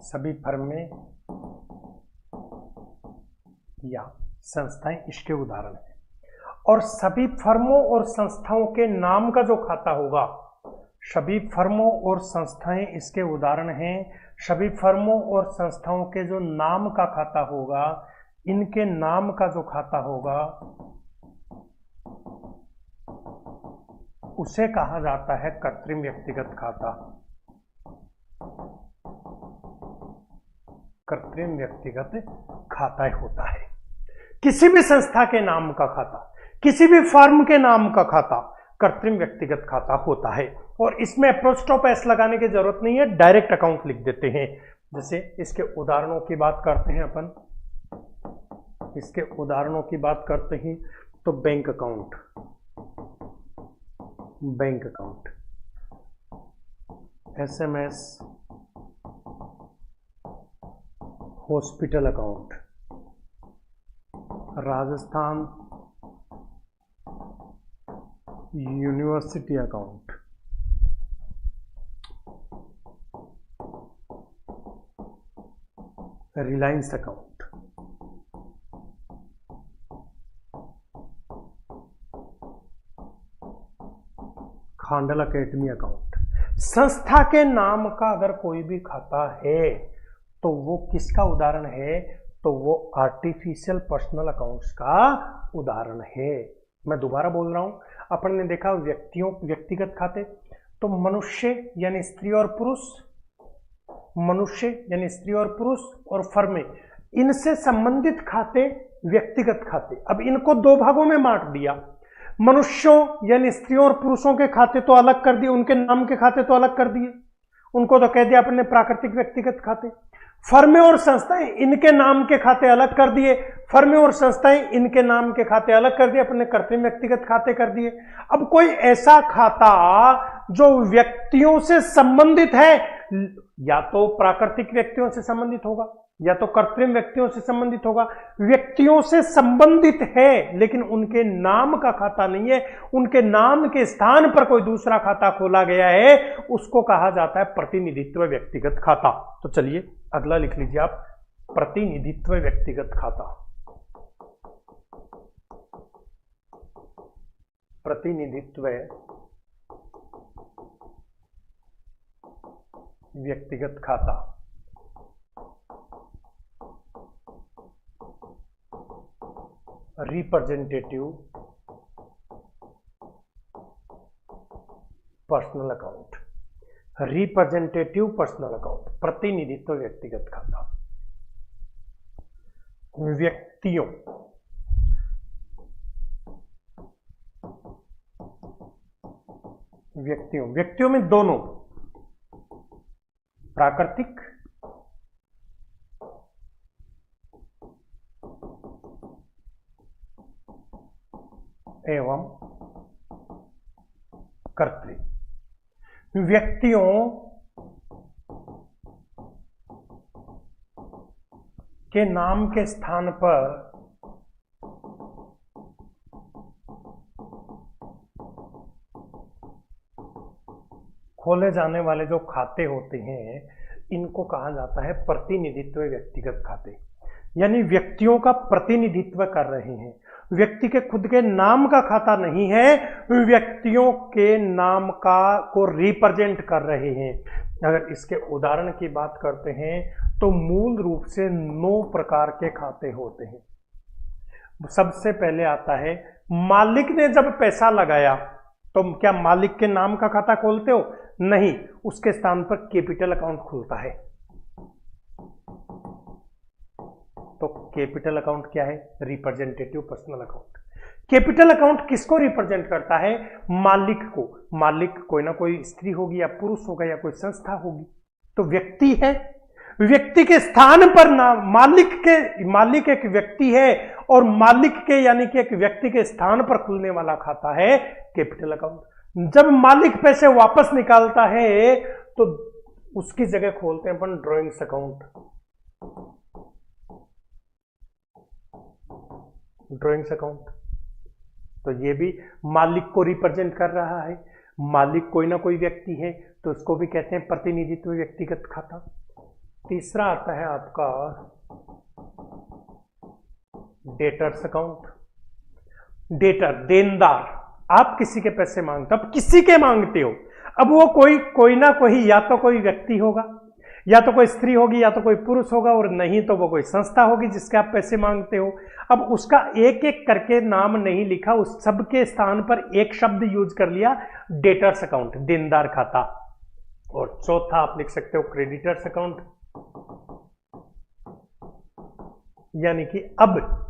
सभी फर्में या संस्थाएं इसके उदाहरण हैं। और सभी फर्मों और संस्थाओं के नाम का जो खाता होगा, सभी फर्मों और संस्थाएं इसके उदाहरण हैं। सभी फर्मों और संस्थाओं के जो नाम का खाता होगा, इनके नाम का जो खाता होगा, उसे कहा जाता है कृत्रिम व्यक्तिगत खाता। कृत्रिम व्यक्तिगत खाता होता है। किसी भी संस्था के नाम का खाता, किसी भी फर्म के नाम का खाता कृत्रिम व्यक्तिगत खाता होता है। और इसमें एप्रोस्ट्रोफ एस लगाने की जरूरत नहीं है, डायरेक्ट अकाउंट लिख देते हैं। जैसे इसके उदाहरणों की बात करते हैं अपन, इसके उदाहरणों की बात करते हैं तो bank account, bank account, SMS, hospital account, Rajasthan university account, Reliance account, Khandal academy account. संस्था के नाम का अगर कोई भी खाता है तो वो किसका उदाहरण है? तो वो आर्टिफिशियल पर्सनल अकाउंट्स का उदाहरण है। मैं दोबारा बोल रहा हूं, अपन ने देखा व्यक्तिगत खाते तो मनुष्य यानी स्त्री और पुरुष, मनुष्य यानी स्त्री और पुरुष और फर्में, इनसे संबंधित खाते व्यक्तिगत खाते। अब इनको दो भागों में बांट दिया। मनुष्यों यानी स्त्रियों और पुरुषों के खाते तो अलग कर दिए, उनके नाम के खाते तो अलग कर दिए, उनको तो कह दिया अपने प्राकृतिक व्यक्तिगत खाते। फर्में और संस्थाएं, इनके नाम के खाते अलग कर दिए, फर्में और संस्थाएं इनके नाम के खाते अलग कर दिए, अपने कृत्रिम व्यक्तिगत खाते कर दिए। अब कोई ऐसा खाता जो व्यक्तियों से संबंधित है, या तो प्राकृतिक व्यक्तियों से संबंधित होगा या तो कृत्रिम व्यक्तियों से संबंधित होगा। व्यक्तियों से संबंधित है लेकिन उनके नाम का खाता नहीं है, उनके नाम के स्थान पर कोई दूसरा खाता खोला गया है, उसको कहा जाता है प्रतिनिधित्व व्यक्तिगत खाता। तो चलिए अगला लिख लीजिए आप, प्रतिनिधित्व व्यक्तिगत खाता। प्रतिनिधित्व व्यक्तिगत खाता। Representative personal account, representative personal account, प्रतिनिधित्व व्यक्तिगत खाता। व्यक्तियों व्यक्तियों में दोनों प्राकृतिक एवं कृत्रिम। व्यक्तियों के नाम के स्थान पर खोले जाने वाले जो खाते होते हैं, इनको कहा जाता है प्रतिनिधित्व व्यक्तिगत खाते। यानी व्यक्तियों का प्रतिनिधित्व कर रहे हैं, व्यक्ति के खुद के नाम का खाता नहीं है, व्यक्तियों के नाम का को रिप्रेजेंट कर रहे हैं। अगर इसके उदाहरण की बात करते हैं तो मूल रूप से 9 प्रकार के खाते होते हैं। सबसे पहले आता है, मालिक ने जब पैसा लगाया तो क्या मालिक के नाम का खाता खोलते हो? नहीं, उसके स्थान पर कैपिटल अकाउंट खुलता है। तो कैपिटल अकाउंट क्या है? Representative personal account. Capital account किसको रिप्रेजेंट करता है? मालिक को। मालिक कोई ना कोई स्त्री होगी या पुरुष होगा या कोई संस्था होगी, तो व्यक्ति है। व्यक्ति के स्थान पर नाम, मालिक एक व्यक्ति है और मालिक के यानी कि एक व्यक्ति के स्थान पर खुलने वाला खाता है कैपिटल अकाउंट। जब मालिक पैसे वापस निकालता है तो उसकी जगह खोलते हैं अपन ड्रॉइंग्स अकाउंट। ड्रॉइंग्स अकाउंट, तो ये भी मालिक को रिप्रेजेंट कर रहा है। मालिक कोई ना कोई व्यक्ति है तो उसको भी कहते हैं प्रतिनिधित्व व्यक्तिगत खाता। तीसरा आता है आपका डेटर्स अकाउंट। डेटर, देनदार। आप किसी के पैसे मांगते हो, अब किसी के मांगते हो, अब वो कोई ना कोई, या तो कोई व्यक्ति होगा, या तो कोई स्त्री होगी, या तो कोई पुरुष होगा, और नहीं तो वो कोई संस्था होगी जिसके आप पैसे मांगते हो। अब उसका एक एक करके नाम नहीं लिखा, उस सबके स्थान पर एक शब्द यूज कर लिया, डेटर्स अकाउंट, देनदार खाता। और चौथा आप लिख सकते हो क्रेडिटर्स अकाउंट, यानी कि अब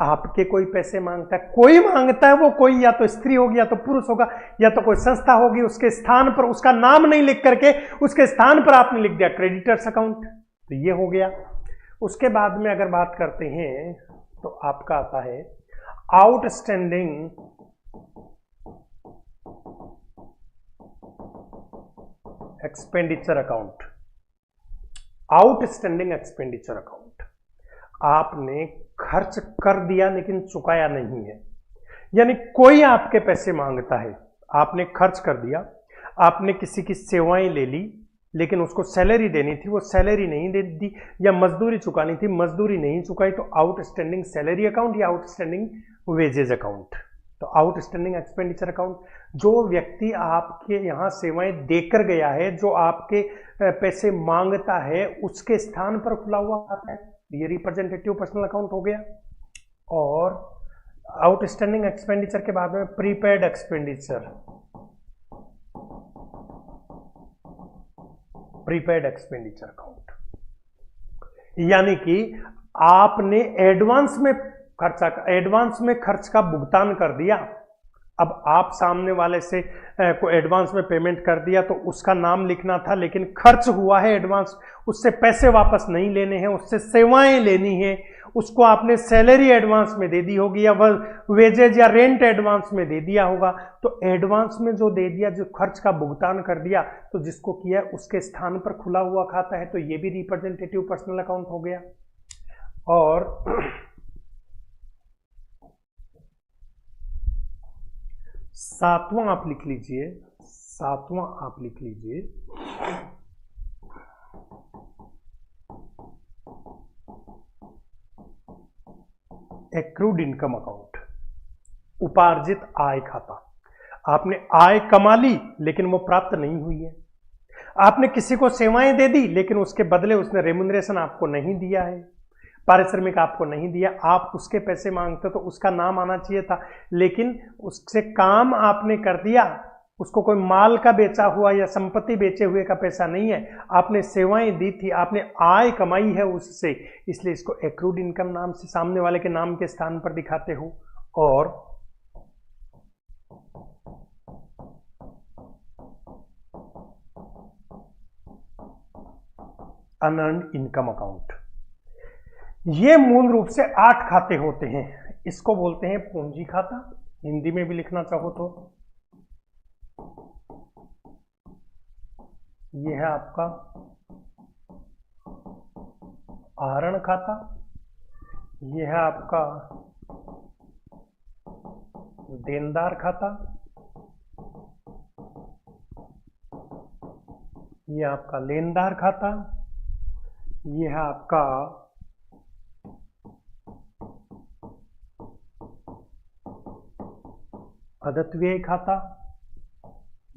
आपके कोई पैसे मांगता है, कोई मांगता है, वो कोई या तो स्त्री होगी, या तो पुरुष होगा, या तो कोई संस्था होगी, उसके स्थान पर उसका नाम नहीं लिख करके उसके स्थान पर आपने लिख दिया क्रेडिटर्स अकाउंट, तो ये हो गया। उसके बाद में अगर बात करते हैं तो आपका आता है outstanding expenditure account. Outstanding expenditure account, आपने खर्च कर दिया लेकिन चुकाया नहीं है, यानी कोई आपके पैसे मांगता है, आपने खर्च कर दिया, आपने किसी की सेवाएं ले ली लेकिन उसको सैलरी देनी थी, वो सैलरी नहीं दे दी, या मजदूरी चुकानी थी, मजदूरी नहीं चुकाई, तो आउटस्टैंडिंग सैलरी अकाउंट या आउटस्टैंडिंग वेजेज अकाउंट। तो आउटस्टैंडिंग एक्सपेंडिचर अकाउंट, जो व्यक्ति आपके यहां सेवाएं देकर गया है, जो आपके पैसे मांगता है, उसके स्थान पर खुला हुआ खाता है, ये रिप्रेजेंटेटिव पर्सनल अकाउंट हो गया। और आउटस्टैंडिंग एक्सपेंडिचर के बाद में prepaid expenditure, prepaid expenditure account, यानी कि आपने एडवांस में खर्च का भुगतान कर दिया। अब आप सामने वाले से को एडवांस में पेमेंट कर दिया तो उसका नाम लिखना था, लेकिन खर्च हुआ है एडवांस, उससे पैसे वापस नहीं लेने हैं, उससे सेवाएं लेनी है, उसको आपने सैलरी एडवांस में दे दी होगी, या वह वेजेज या रेंट एडवांस में दे दिया होगा। तो एडवांस में जो दे दिया, जो खर्च का भुगतान कर दिया, तो जिसको किया उसके स्थान पर खुला हुआ खाता है, तो ये भी रिप्रेजेंटेटिव पर्सनल अकाउंट हो गया। और सातवां आप लिख लीजिए, एक्रूड इनकम अकाउंट, उपार्जित आय खाता। आपने आय कमा ली लेकिन वो प्राप्त नहीं हुई है, आपने किसी को सेवाएं दे दी लेकिन उसके बदले उसने रेम्यूनरेशन आपको नहीं दिया है, पारिश्रमिक आपको नहीं दिया, आप उसके पैसे मांगते हो तो उसका नाम आना चाहिए था, लेकिन उससे काम आपने कर दिया, उसको कोई माल का बेचा हुआ या संपत्ति बेचे हुए का पैसा नहीं है, आपने सेवाएं दी थी, आपने आय कमाई है उससे, इसलिए इसको एक्रूड इनकम नाम से सामने वाले के नाम के स्थान पर दिखाते हो। और अनअर्न्ड इनकम अकाउंट, ये मूल रूप से 8 खाते होते हैं, इसको बोलते हैं पूंजी खाता, हिंदी में भी लिखना चाहो तो ये है आपका आहरण खाता, ये है आपका देनदार खाता, ये आपका लेनदार खाता, ये है आपका अदत्व्यय खाता,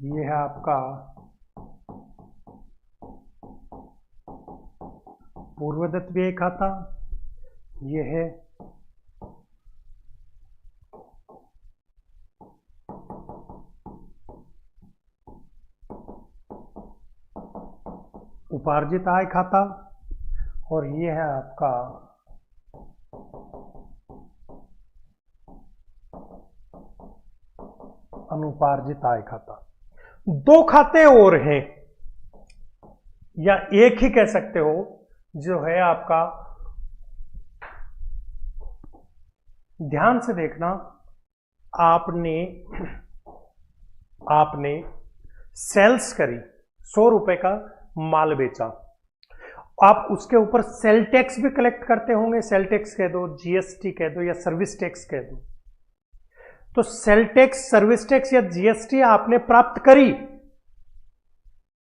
ये है आपका पूर्वदत्त व्यय खाता, ये है उपार्जित आय खाता, और ये है आपका अनुपार्जित आय खाता। दो खाते और हैं, या एक ही कह सकते हो, जो है आपका, ध्यान से देखना, आपने सेल्स करी, 100 रुपए का माल बेचा, आप उसके ऊपर सेल टैक्स भी कलेक्ट करते होंगे, सेल टैक्स कह दो, जीएसटी कह दो, या सर्विस टैक्स कह दो। तो सेल टैक्स, सर्विस टैक्स या जीएसटी आपने प्राप्त करी,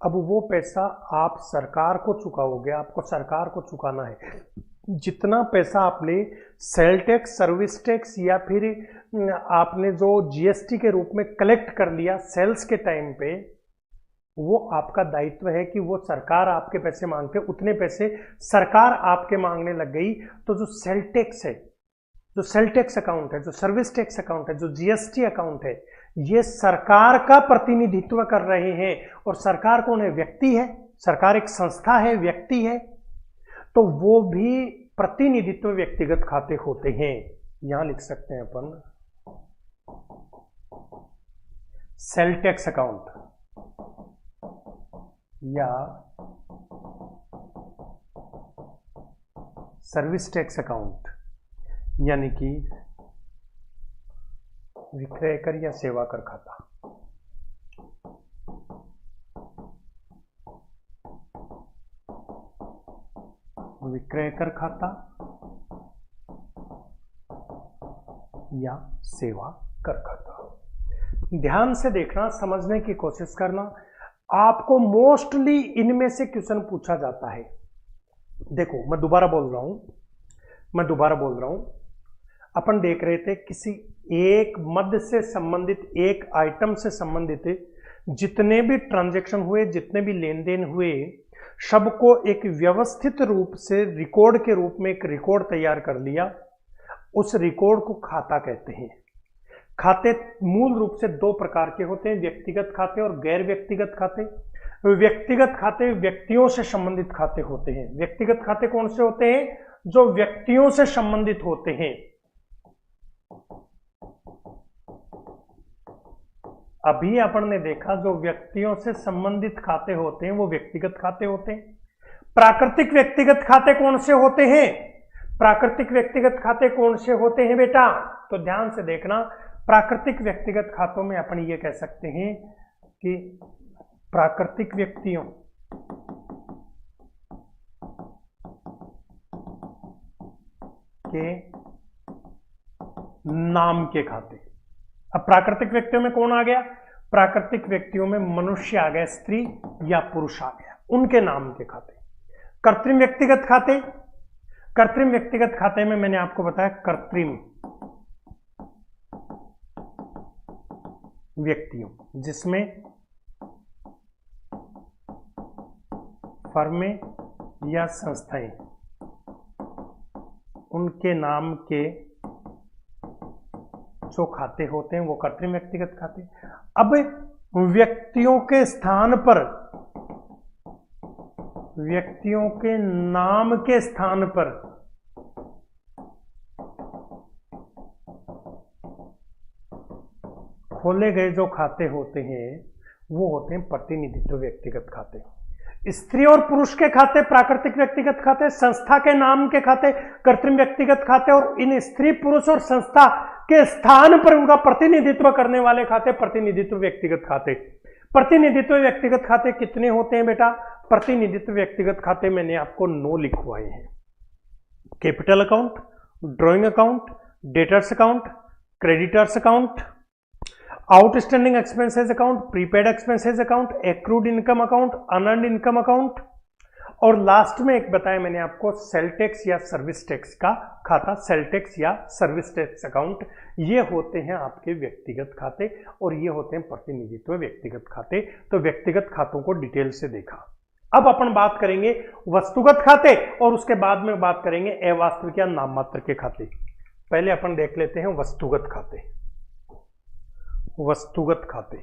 अब वो पैसा आप सरकार को चुकाओगे, आपको सरकार को चुकाना है। जितना पैसा आपने सेल टैक्स, सर्विस टैक्स या फिर आपने जो जीएसटी के रूप में कलेक्ट कर लिया सेल्स के टाइम पे, वो आपका दायित्व है कि वो सरकार आपके पैसे मांगते, उतने पैसे सरकार आपके मांगने लग गई, तो जो सेल टैक्स है, जो सेल टैक्स अकाउंट है, जो सर्विस टैक्स अकाउंट है, जो जीएसटी अकाउंट है, ये सरकार का प्रतिनिधित्व कर रहे हैं। और सरकार कौन है? व्यक्ति है। सरकार एक संस्था है, व्यक्ति है, तो वो भी प्रतिनिधित्व व्यक्तिगत खाते होते हैं। यहां लिख सकते हैं अपन सेल टैक्स अकाउंट या सर्विस टैक्स अकाउंट, यानी कि विक्रय कर या सेवा कर खाता। विक्रय कर खाता या सेवा कर खाता। ध्यान से देखना, समझने की कोशिश करना। आपको मोस्टली इनमें से क्वेश्चन पूछा जाता है। देखो, मैं दोबारा बोल रहा हूं, अपन देख रहे थे किसी एक मद से संबंधित, एक आइटम से संबंधित जितने भी ट्रांजैक्शन हुए, जितने भी लेन देन हुए, सबको एक व्यवस्थित रूप से रिकॉर्ड के रूप में एक रिकॉर्ड तैयार कर लिया। उस रिकॉर्ड को खाता कहते हैं। खाते मूल रूप से दो प्रकार के होते हैं, व्यक्तिगत खाते और गैर व्यक्तिगत खाते। व्यक्तिगत खाते व्यक्तियों से संबंधित खाते होते हैं। व्यक्तिगत खाते कौन से होते हैं? जो व्यक्तियों से संबंधित होते हैं। अभी अपन ने देखा जो व्यक्तियों से संबंधित खाते होते हैं वो व्यक्तिगत खाते होते हैं। प्राकृतिक व्यक्तिगत खाते कौन से होते हैं? प्राकृतिक व्यक्तिगत खाते कौन से होते हैं बेटा? तो ध्यान से देखना, प्राकृतिक व्यक्तिगत खातों में अपन ये कह सकते हैं कि प्राकृतिक व्यक्तियों के नाम के खाते। अब प्राकृतिक व्यक्तियों में कौन आ गया? प्राकृतिक व्यक्तियों में मनुष्य आ गया, स्त्री या पुरुष आ गया, उनके नाम के खाते। कृत्रिम व्यक्तिगत खाते, कृत्रिम व्यक्तिगत खाते में मैंने आपको बताया कृत्रिम व्यक्तियों, जिसमें फर्में या संस्थाएं उनके नाम के जो खाते होते हैं वो कृत्रिम व्यक्तिगत खाते। अब व्यक्तियों के स्थान पर, व्यक्तियों के नाम के स्थान पर खोले गए जो खाते होते हैं वो होते हैं प्रतिनिधित्व व्यक्तिगत खाते। स्त्री और पुरुष के खाते प्राकृतिक व्यक्तिगत खाते, संस्था के नाम के खाते कृत्रिम व्यक्तिगत खाते, और इन स्त्री पुरुष और संस्था के स्थान पर उनका प्रतिनिधित्व करने वाले खाते प्रतिनिधित्व व्यक्तिगत खाते। प्रतिनिधित्व व्यक्तिगत खाते कितने होते हैं बेटा? प्रतिनिधित्व व्यक्तिगत खाते मैंने आपको 9 लिखवाए हैं। Capital account, drawing account, debtors account, creditors account, outstanding expenses account, prepaid expenses account, accrued income account, unearned income account, और लास्ट में एक बताया मैंने आपको सेल टैक्स या सर्विस टैक्स का खाता, सेल टैक्स या सर्विस टैक्स अकाउंट। ये होते हैं आपके व्यक्तिगत खाते और ये होते हैं प्रतिनिधित्व व्यक्तिगत खाते। तो व्यक्तिगत खातों को डिटेल से देखा। अब अपन बात करेंगे वस्तुगत खाते और उसके बाद में बात करेंगे अवास्तविक या नाम मात्र के खाते। पहले अपन देख लेते हैं वस्तुगत खाते। वस्तुगत खाते,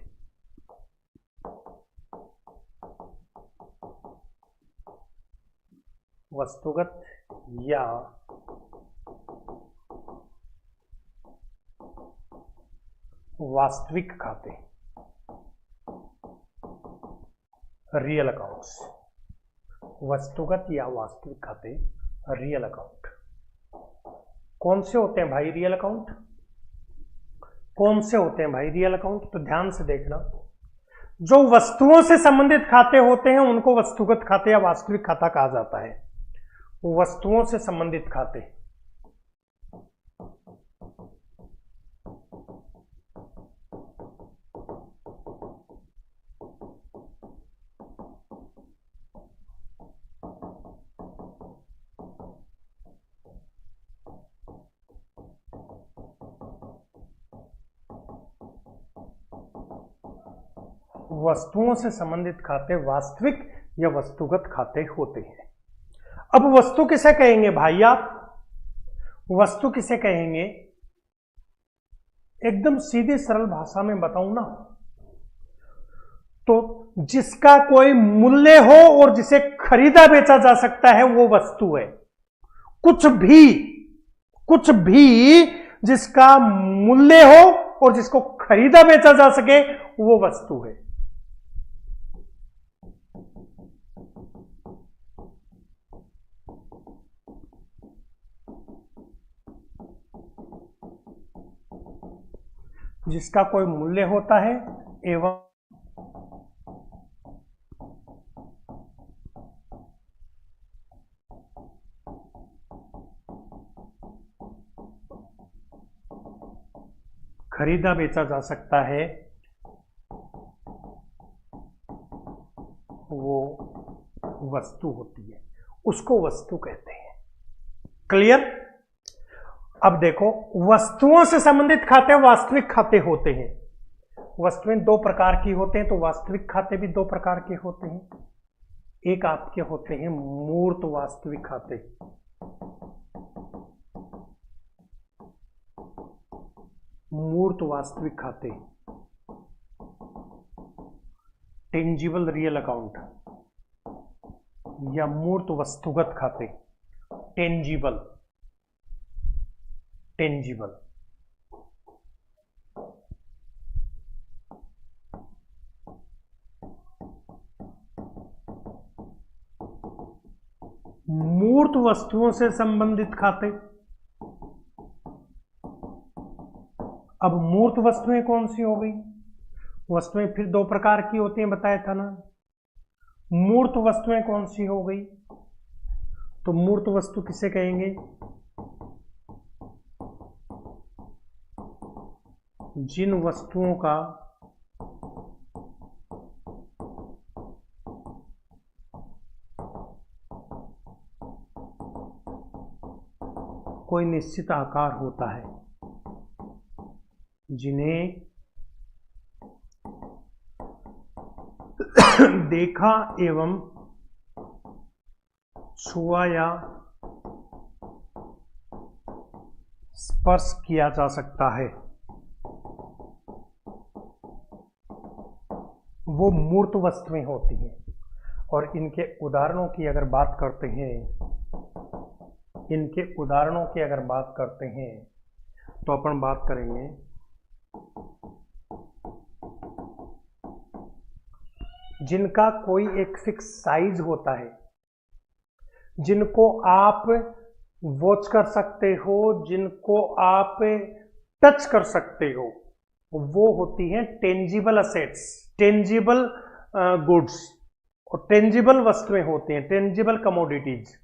वस्तुगत या वास्तविक खाते, रियल अकाउंट्स। वस्तुगत या वास्तविक खाते, रियल अकाउंट। कौन से होते हैं भाई रियल अकाउंट? कौन से होते हैं भाई रियल अकाउंट? तो ध्यान से देखना, जो वस्तुओं से संबंधित खाते होते हैं उनको वस्तुगत खाते या वास्तविक खाता कहा जाता है। वस्तुओं से संबंधित खाते, वस्तुओं से संबंधित खाते वास्तविक या वस्तुगत खाते होते हैं। अब वस्तु किसे कहेंगे भाई आप? वस्तु किसे कहेंगे? एकदम सीधे सरल भाषा में बताऊं ना, तो जिसका कोई मूल्य हो और जिसे खरीदा बेचा जा सकता है वो वस्तु है। कुछ भी जिसका मूल्य हो और जिसको खरीदा बेचा जा सके वो वस्तु है। जिसका कोई मूल्य होता है एवं खरीदा बेचा जा सकता है वो वस्तु होती है, उसको वस्तु कहते हैं। क्लियर? अब देखो, वस्तुओं से संबंधित खाते वास्तविक खाते होते हैं। वस्तुएं दो प्रकार की होते हैं, तो वास्तविक खाते भी दो प्रकार के होते हैं। एक आपके होते हैं मूर्त वास्तविक खाते, मूर्त वास्तविक खाते, टेंजिबल रियल अकाउंट, या मूर्त वस्तुगत खाते, टेंजिबल। मूर्त वस्तुओं से संबंधित खाते। अब मूर्त वस्तुएं कौन सी हो गई? वस्तुएं फिर दो प्रकार की होती हैं, बताया था ना। मूर्त वस्तुएं कौन सी हो गई? तो मूर्त वस्तु किसे कहेंगे? जिन वस्तुओं का कोई निश्चित आकार होता है, जिन्हें देखा एवं छुआ या स्पर्श किया जा सकता है, वो मूर्त वस्तुएं होती हैं। और इनके उदाहरणों की अगर बात करते हैं, तो अपन बात करेंगे जिनका कोई एक फिक्स साइज होता है, जिनको आप वॉच कर सकते हो, जिनको आप टच कर सकते हो, वो होती हैं टेंजिबल असेट्स, टेंजिबल गुड्स। और टेंजिबल वस्तुएं होती हैं टेंजिबल कमोडिटीज।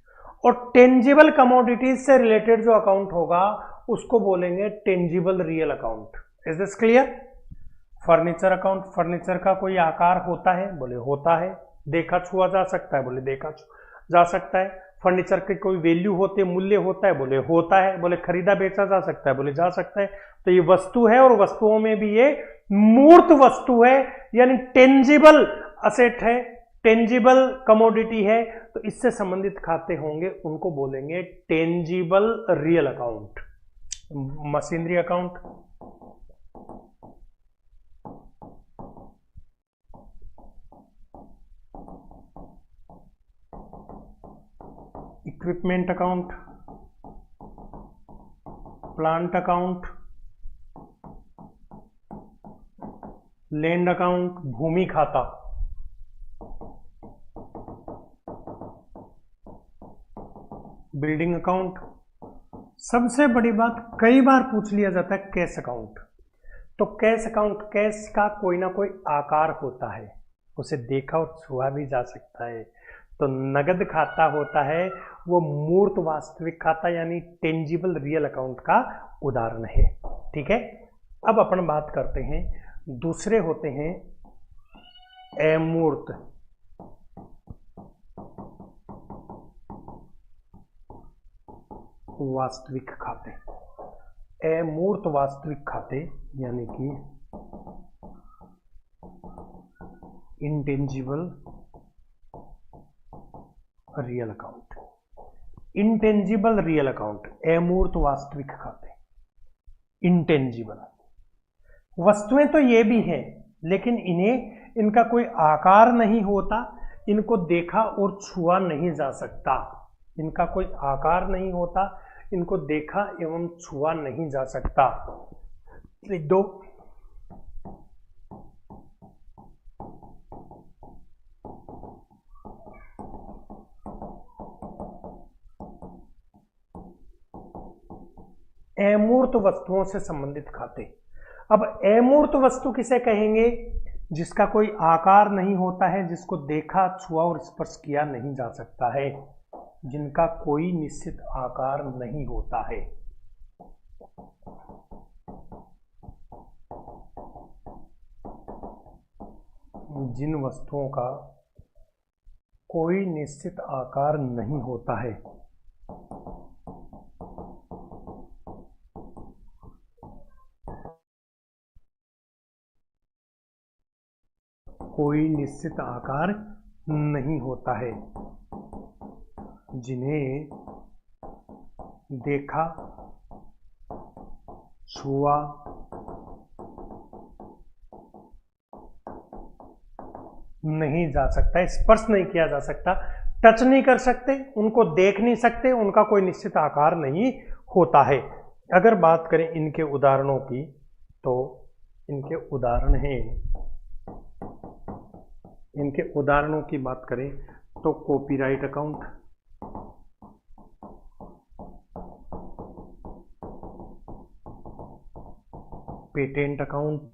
और टेंजिबल कमोडिटीज से रिलेटेड जो अकाउंट होगा उसको बोलेंगे tangible real account. Is this clear? Furniture account, furniture का कोई आकार होता है? बोले होता है। देखा छुआ जा सकता है? बोले देखा जा सकता है। फर्नीचर की कोई वैल्यू होती है, मूल्य होता है? बोले होता है। बोले खरीदा बेचा जा सकता है? बोले जा सकता है। तो ये वस्तु है और वस्तुओं में भी ये मूर्त वस्तु है, यानी टेंजिबल असेट है, टेंजिबल कमोडिटी है तो इससे संबंधित खाते होंगे उनको बोलेंगे tangible real account. Machinery account, equipment account, plant account, land account, भूमि खाता, बिल्डिंग अकाउंट। सबसे बड़ी बात कई बार पूछ लिया जाता है कैश अकाउंट। तो कैश अकाउंट, कैश का कोई ना कोई आकार होता है, उसे देखा और छुआ भी जा सकता है। तो नगद खाता होता है वो मूर्त वास्तविक खाता यानी टेंजिबल रियल अकाउंट का उदाहरण है। ठीक है, अब अपन बात करते हैं दूसरे होते हैं अमूर्त वास्तविक खाते। अमूर्त वास्तविक खाते यानी कि intangible real account. Intangible real account, अमूर्त वास्तविक खाते। इंटेंजिबल वस्तुएं तो ये भी हैं लेकिन इनका कोई आकार नहीं होता, इनको देखा और छुआ नहीं जा सकता। इनका कोई आकार नहीं होता, इनको देखा एवं छुआ नहीं जा सकता। लिख दो। अमूर्त वस्तुओं से संबंधित खाते। अब अमूर्त वस्तु किसे कहेंगे? जिसका कोई आकार नहीं होता है, जिसको देखा, छुआ और स्पर्श किया नहीं जा सकता है, जिनका कोई निश्चित आकार नहीं होता है। जिन वस्तुओं का कोई निश्चित आकार नहीं होता है, कोई निश्चित आकार नहीं होता है, जिन्हें देखा, छुआ, नहीं जा सकता, स्पर्श नहीं किया जा सकता, टच नहीं कर सकते, उनको देख नहीं सकते, उनका कोई निश्चित आकार नहीं होता है। अगर बात करें इनके उदाहरणों की तो इनके उदाहरण हैं, इनके उदाहरणों की बात करें तो copyright account, patent account,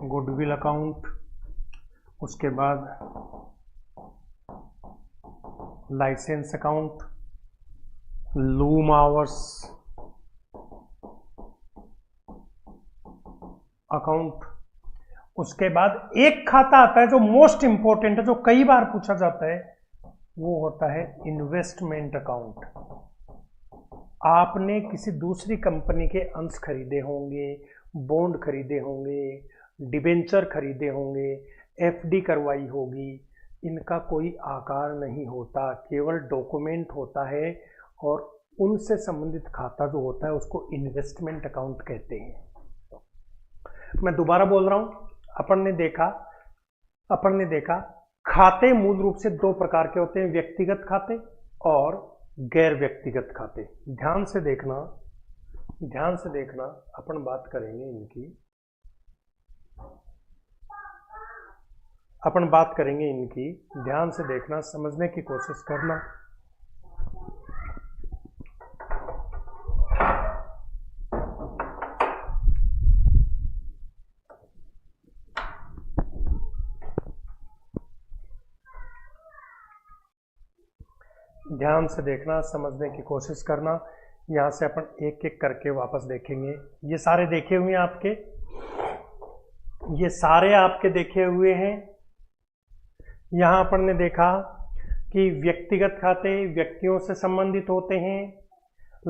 goodwill account, उसके बाद licence account, loom hours account. उसके बाद एक खाता आता है जो मोस्ट इंपॉर्टेंट है, जो कई बार पूछा जाता है, वो होता है इन्वेस्टमेंट अकाउंट। आपने किसी दूसरी कंपनी के अंश खरीदे होंगे, बॉन्ड खरीदे होंगे, डिबेंचर खरीदे होंगे, एफडी करवाई होगी, इनका कोई आकार नहीं होता, केवल डॉक्यूमेंट होता है और उनसे संबंधित खाता जो होता है उसको इन्वेस्टमेंट अकाउंट कहते हैं। मैं दोबारा बोल रहा हूं, अपन ने देखा खाते मूल रूप से दो प्रकार के होते हैं, व्यक्तिगत खाते और गैर व्यक्तिगत खाते। ध्यान से देखना, अपन बात करेंगे इनकी, ध्यान से देखना, समझने की कोशिश करना। ध्यान से देखना, समझने की कोशिश करना। यहाँ से अपन एक एक करके वापस देखेंगे। ये सारे देखे हुए हैं आपके, ये सारे आपके देखे हुए हैं। यहाँ अपन ने देखा कि व्यक्तिगत खाते व्यक्तियों से संबंधित होते हैं।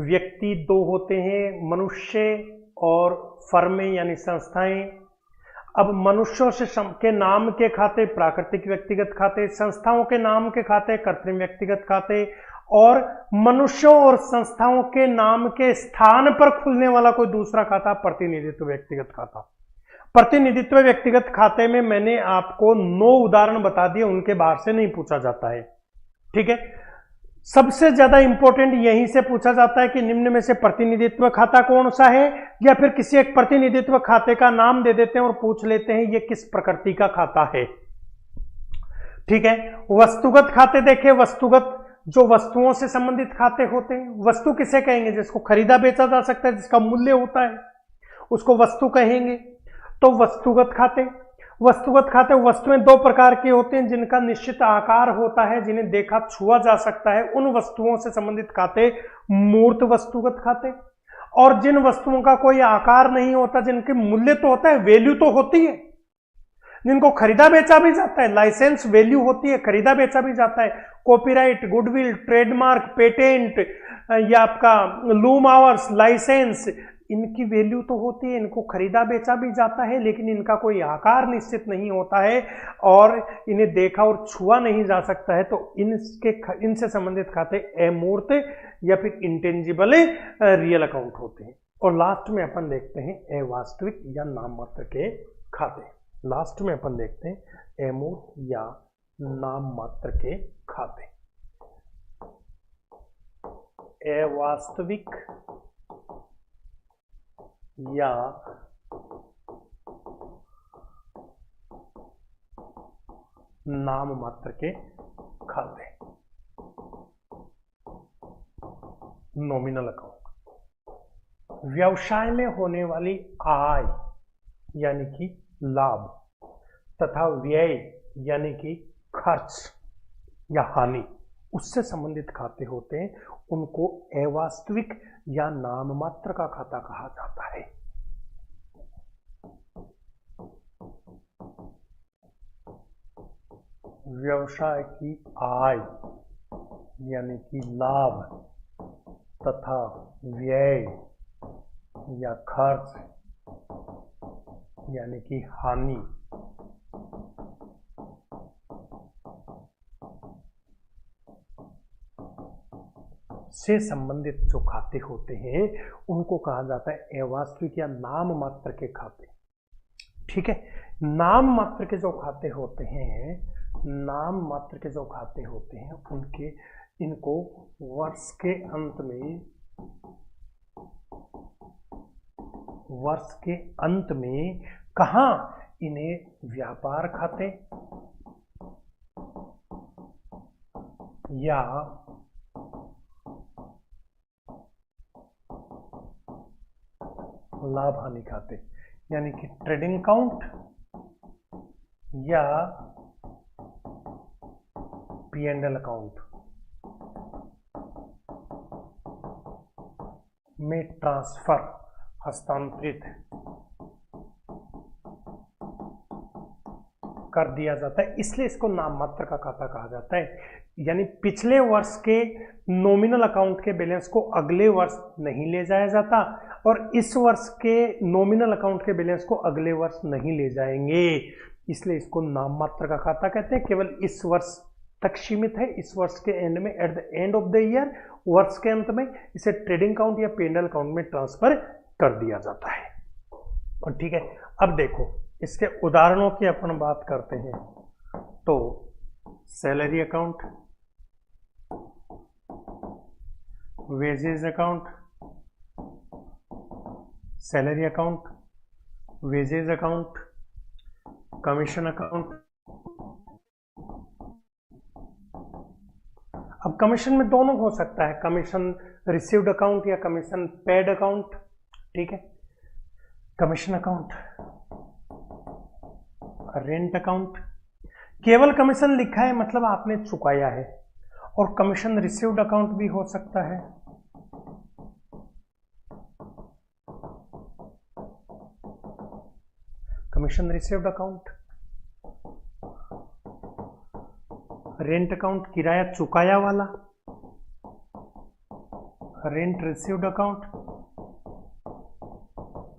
व्यक्ति दो होते हैं, मनुष्य और फर्में यानी संस्थाएं। अब मनुष्यों के नाम के खाते प्राकृतिक व्यक्तिगत खाते, संस्थाओं के नाम के खाते कृत्रिम व्यक्तिगत खाते, और मनुष्यों और संस्थाओं के नाम के स्थान पर खुलने वाला कोई दूसरा खाता प्रतिनिधित्व व्यक्तिगत खाता। प्रतिनिधित्व व्यक्तिगत खाते में मैंने आपको 9 उदाहरण बता दिए, उनके बाहर से नहीं पूछा जाता है। ठीक है, सबसे ज्यादा इंपॉर्टेंट यहीं से पूछा जाता है कि निम्न में से प्रतिनिधित्व खाता कौन सा है, या फिर किसी एक प्रतिनिधित्व खाते का नाम दे देते हैं और पूछ लेते हैं ये किस प्रकृति का खाता है। ठीक है, वस्तुगत खाते देखें, वस्तुगत जो वस्तुओं से संबंधित खाते होते हैं। वस्तु किसे कहेंगे? जिसको खरीदा बेचा जा सकता है, जिसका मूल्य होता है, उसको वस्तु कहेंगे। तो वस्तुगत खाते, वस्तुगत खाते वस्तुएं 2 प्रकार के होते हैं, जिनका निश्चित आकार होता है, जिन्हें देखा छुआ जा सकता है। उन वस्तुओं से संबंधित खाते मूर्त वस्तुगत खाते, और जिन वस्तुओं का कोई आकार नहीं होता, जिनके मूल्य तो होता है, वैल्यू तो होती है, जिनको खरीदा बेचा भी जाता है, लाइसेंस वैल्यू होती है, खरीदा बेचा भी जाता है। कॉपीराइट, गुडविल, ट्रेडमार्क, पेटेंट, या आपका लूम आवर्स, लाइसेंस, इनकी वैल्यू तो होती है, इनको खरीदा बेचा भी जाता है, लेकिन इनका कोई आकार निश्चित नहीं होता है और इन्हें देखा और छुआ नहीं जा सकता है। तो इनसे संबंधित खाते अमूर्त या फिर इंटेंजिबल रियल अकाउंट होते हैं। और लास्ट में अपन देखते हैं अवास्तविक या नाम मात्र के खाते। लास्ट में अपन देखते हैं अमूर्त या नाम मात्र के खाते। अवास्तविक या नाम मात्र के खाते, नॉमिनल अकाउंट। व्यवसाय में होने वाली आय यानी कि लाभ तथा व्यय यानी कि खर्च या हानि, उससे संबंधित खाते होते हैं, उनको अवास्तविक या नाम मात्र का खाता कहा जाता है। व्यवसाय की आय यानी कि लाभ तथा व्यय या खर्च यानी कि हानि से संबंधित जो खाते होते हैं उनको कहा जाता है अवास्तविक या नाम मात्र के खाते। ठीक है, नाम मात्र के जो खाते होते हैं, नाम मात्र के जो खाते होते हैं उनके इनको वर्ष के अंत में कहाँ इन्हें व्यापार खाते या लाभ हानि खाते यानी कि ट्रेडिंग अकाउंट या P&L अकाउंट में ट्रांसफर हस्तांतरित कर दिया जाता है, इसलिए इसको नाम मात्र का खाता कहा जाता है। यानी पिछले वर्ष के नॉमिनल अकाउंट के बैलेंस को अगले वर्ष नहीं ले जाया जाता और इस वर्ष के नॉमिनल अकाउंट के बैलेंस को अगले वर्ष नहीं ले जाएंगे, इसलिए इसको नाम मात्र का खाता कहते हैं। केवल इस वर्ष तक सीमित है, इस वर्ष के एंड में, at the end of the year, वर्ष के अंत में इसे ट्रेडिंग अकाउंट या P&L अकाउंट में ट्रांसफर कर दिया जाता है। और ठीक है, अब देखो इसके उदाहरणों की अपन बात करते हैं तो salary account, wages account, salary account, wages account, commission account. अब कमीशन में दोनों हो सकता है, कमीशन रिसीव्ड अकाउंट या कमीशन पेड अकाउंट। ठीक है, कमीशन अकाउंट, रेंट अकाउंट, केवल कमीशन लिखा है मतलब आपने चुकाया है, और कमीशन रिसीव्ड अकाउंट भी हो सकता है। Commission received account, rent account किराया चुकाया वाला, रेंट रिसीव्ड अकाउंट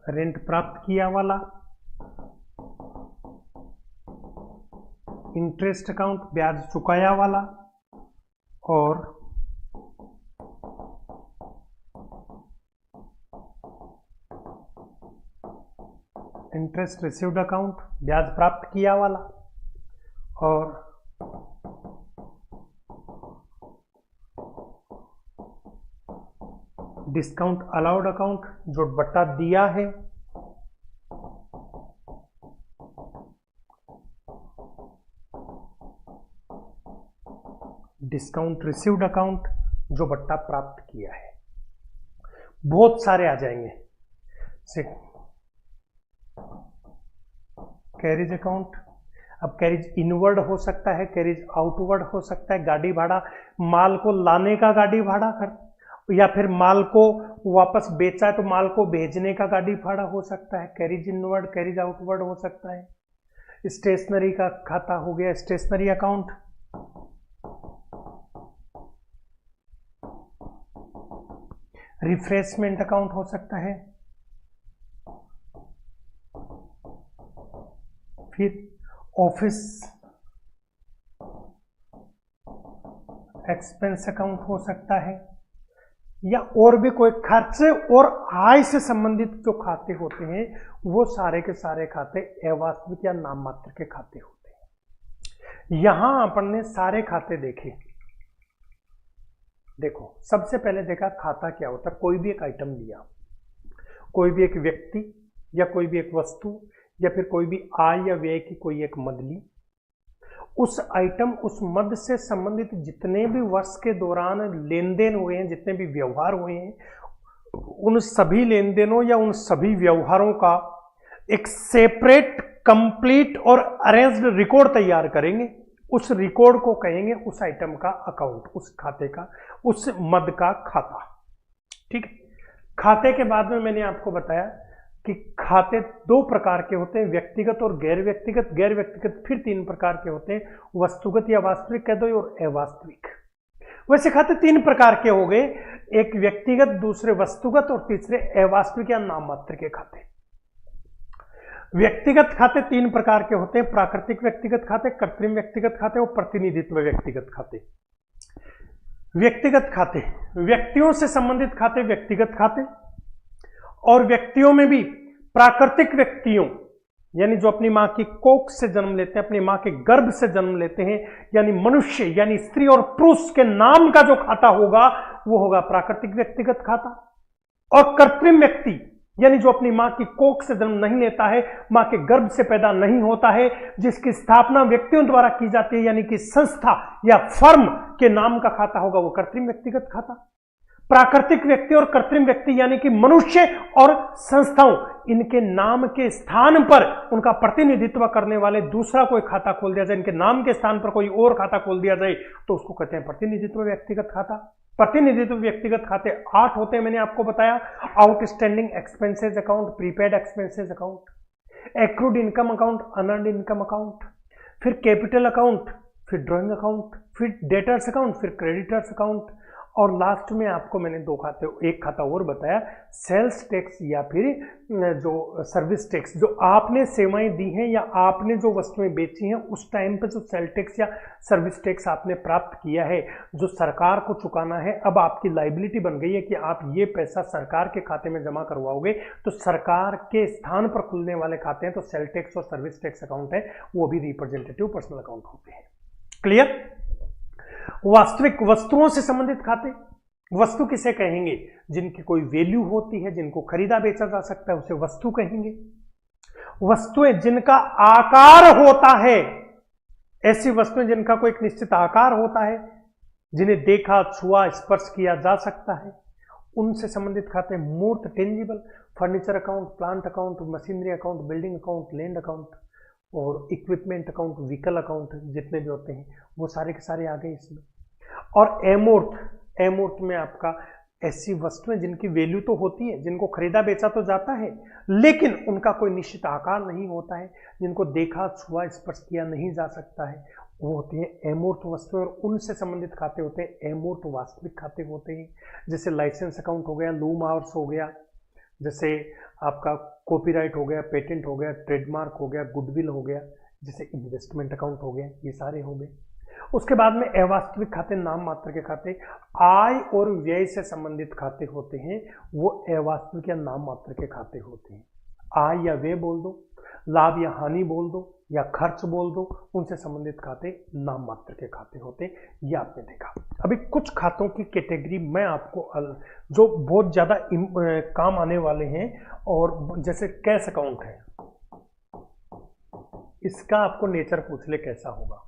रेंट प्राप्त किया वाला, इंटरेस्ट अकाउंट ब्याज चुकाया वाला, और इंटरेस्ट रिसीव्ड अकाउंट ब्याज प्राप्त किया वाला, और डिस्काउंट अलाउड अकाउंट जो बट्टा दिया है, डिस्काउंट रिसीव्ड अकाउंट जो बट्टा प्राप्त किया है। बहुत सारे आ जाएंगे। कैरिज अकाउंट, अब कैरिज इनवर्ड हो सकता है, कैरिज आउटवर्ड हो सकता है, गाड़ी भाड़ा, माल को लाने का गाड़ी भाड़ा कर, या फिर माल को वापस बेचा है तो माल को भेजने का गाड़ी भाड़ा हो सकता है, कैरिज इनवर्ड कैरिज आउटवर्ड हो सकता है। स्टेशनरी का खाता हो गया स्टेशनरी अकाउंट, रिफ्रेशमेंट अकाउंट हो सकता है, फिर ऑफिस एक्सपेंस अकाउंट हो सकता है, या और भी कोई खर्चे और आय से संबंधित जो खाते होते हैं वो सारे के सारे खाते अवास्तविक या नाम मात्र के खाते होते हैं। यहां अपन ने सारे खाते देखे। देखो, सबसे पहले देखा खाता क्या होता है। कोई भी एक आइटम लिया, कोई भी एक व्यक्ति या कोई भी एक वस्तु या फिर कोई भी आय या व्यय की कोई एक मद ली, उस आइटम उस मद से संबंधित जितने भी वर्ष के दौरान लेन देन हुए हैं, जितने भी व्यवहार हुए हैं, उन सभी लेन देनों या उन सभी व्यवहारों का एक सेपरेट, कंप्लीट और अरेंज्ड रिकॉर्ड तैयार करेंगे। उस रिकॉर्ड को कहेंगे उस आइटम का अकाउंट, उस खाते का, उस मद का खाता। ठीक है। खाते के बाद में मैंने आपको बताया कि खाते दो प्रकार के होते हैं, व्यक्तिगत और गैर व्यक्तिगत। गैर व्यक्तिगत फिर तीन प्रकार के होते हैं, वस्तुगत या वास्तविक कह दो और अवास्तविक। वैसे खाते तीन प्रकार के हो गए, एक व्यक्तिगत, दूसरे वस्तुगत और तीसरे अवास्तविक या नाम मात्र के खाते। व्यक्तिगत खाते तीन प्रकार के होते हैं, प्राकृतिक व्यक्तिगत खाते, कृत्रिम व्यक्तिगत खाते और प्रतिनिधित्व व्यक्तिगत खाते। व्यक्तिगत खाते, व्यक्तियों से संबंधित खाते व्यक्तिगत खाते, और व्यक्तियों में भी प्राकृतिक व्यक्तियों यानी जो अपनी मां की कोख से जन्म लेते हैं, अपनी मां के गर्भ से जन्म लेते हैं, यानी मनुष्य यानी स्त्री और पुरुष के नाम का जो खाता होगा वो होगा प्राकृतिक व्यक्तिगत खाता। और कृत्रिम व्यक्ति यानी जो अपनी मां की कोख से जन्म नहीं लेता है, मां के गर्भ से पैदा नहीं होता है, जिसकी स्थापना व्यक्तियों द्वारा की जाती है यानी कि संस्था या फर्म के नाम का खाता होगा वो कृत्रिम व्यक्तिगत खाता। प्राकृतिक व्यक्ति और कृत्रिम व्यक्ति यानी कि मनुष्य और संस्थाओं, इनके नाम के स्थान पर उनका प्रतिनिधित्व करने वाले दूसरा कोई खाता खोल दिया जाए, इनके नाम के स्थान पर कोई और खाता खोल दिया जाए तो उसको कहते हैं प्रतिनिधित्व व्यक्तिगत खाता। प्रतिनिधित्व व्यक्तिगत खाते 8 होते हैं, मैंने आपको बताया। Outstanding expenses account, prepaid expenses account, accrued income account, unearned income account, फिर कैपिटल अकाउंट, फिर ड्रॉइंग अकाउंट, फिर डेटर्स अकाउंट, फिर क्रेडिटर्स अकाउंट, और लास्ट में आपको मैंने दो खाते, एक खाता और बताया, सेल्स टैक्स या फिर जो सर्विस टैक्स। जो आपने सेवाएं दी हैं या आपने जो वस्तुएं बेची हैं उस टाइम पे जो सेल टैक्स या सर्विस टैक्स आपने प्राप्त किया है, जो सरकार को चुकाना है, अब आपकी लाइबिलिटी बन गई है कि आप ये पैसा सरकार के खाते में जमा करवाओगे। तो सरकार के स्थान पर खुलने वाले खाते हैं तो सेल टैक्स और सर्विस टैक्स अकाउंट है, वो भी रिप्रेजेंटेटिव पर्सनल अकाउंट होते हैं। क्लियर। वास्तविक, वस्तुओं से संबंधित खाते। वस्तु किसे कहेंगे? जिनकी कोई वैल्यू होती है, जिनको खरीदा बेचा जा सकता है, उसे वस्तु कहेंगे। वस्तुएं जिनका आकार होता है, ऐसी वस्तुएं जिनका कोई एक निश्चित आकार होता है, जिन्हें देखा, छुआ, स्पर्श किया जा सकता है, उनसे संबंधित खाते। मूर्त, tangible, furniture account, plant account, machinery account, building account, land account और इक्विपमेंट अकाउंट, व्हीकल अकाउंट, जितने भी होते हैं वो सारे के सारे आ गए इसमें। और एमूर्त, एमूर्त में आपका ऐसी वस्तुएं जिनकी वैल्यू तो होती है, जिनको खरीदा बेचा तो जाता है, लेकिन उनका कोई निश्चित आकार नहीं होता है, जिनको देखा, छुआ, स्पर्श किया नहीं जा सकता है, वो होती हैं अमूर्त वस्तुएं। और उनसे संबंधित खाते होते हैं अमूर्त वास्तविक खाते होते हैं। जैसे लाइसेंस अकाउंट हो गया, लूम आवर्स हो गया, जैसे आपका कॉपीराइट हो गया, पेटेंट हो गया, ट्रेडमार्क हो गया, गुडविल हो गया, जैसे इन्वेस्टमेंट अकाउंट हो गए, ये सारे हो गए। उसके बाद में अवास्तविक खाते, नाम मात्र के खाते, आय और व्यय से संबंधित खाते होते हैं, वो अवास्तविक या नाम मात्र के खाते होते हैं। आय या व्यय बोल दो, लाभ या हानि बोल दो, या खर्च बोल दो, उनसे संबंधित खाते नाम मात्र के खाते होते हैं। ये आपने देखा। अभी कुछ खातों की कैटेगरी मैं आपको जो बहुत ज्यादा काम आने वाले हैं, और जैसे कैश अकाउंट है, इसका आपको नेचर पूछ ले कैसा होगा।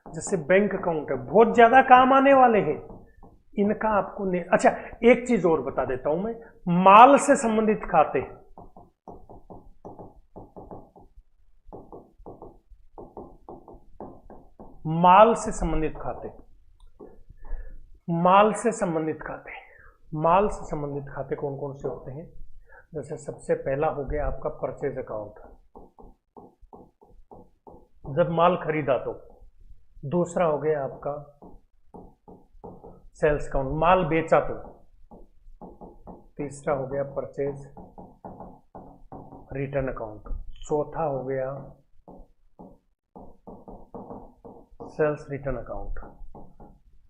जैसे बैंक अकाउंट है, बहुत ज्यादा काम आने वाले हैं इनका आपको अच्छा, एक चीज और बता देता हूं मैं, माल से संबंधित खाते, माल से संबंधित खाते, माल से संबंधित खाते, माल से संबंधित खाते कौन कौन से होते हैं? जैसे सबसे पहला हो गया आपका परचेज अकाउंट, जब माल खरीदा तो। दूसरा हो गया आपका सेल्स अकाउंट, माल बेचा तो। तीसरा हो गया परचेज रिटर्न अकाउंट। चौथा हो गया सेल्स रिटर्न अकाउंट।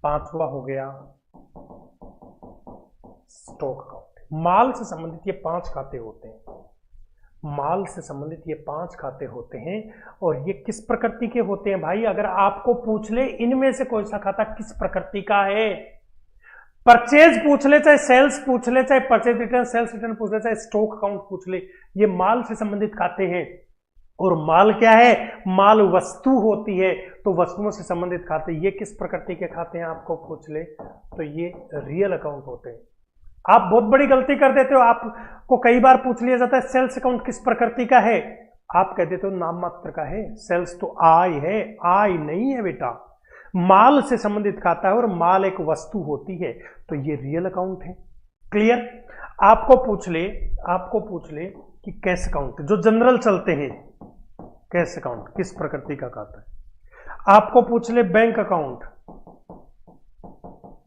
पांचवा हो गया स्टॉक अकाउंट। माल से संबंधित ये 5 खाते होते हैं, माल से संबंधित ये 5 खाते होते हैं। और ये किस प्रकृति के होते हैं भाई? अगर आपको पूछ ले इनमें से कोई सा खाता किस प्रकृति का है, परचेज पूछ ले, चाहे सेल्स पूछ ले, चाहे परचेज रिटर्न, सेल्स रिटर्न पूछ ले, चाहे स्टॉक अकाउंट पूछ ले, ये माल से संबंधित खाते हैं। और माल क्या है? माल वस्तु होती है, तो वस्तुओं से संबंधित खाते ये किस प्रकृति के खाते हैं आपको पूछ ले तो ये रियल अकाउंट होते हैं। आप बहुत बड़ी गलती कर देते हो, आपको कई बार पूछ लिया जाता है सेल्स अकाउंट किस प्रकृति का है, आप कह देते हो नाम मात्र का है, सेल्स तो आय है, आय नहीं है बेटा, माल से संबंधित खाता है और माल एक वस्तु होती है, तो ये रियल अकाउंट है। क्लियर? आपको पूछ ले कि कैश अकाउंट जो जनरल चलते हैं, कैश अकाउंट किस प्रकृति का खाता है। आपको पूछ ले बैंक अकाउंट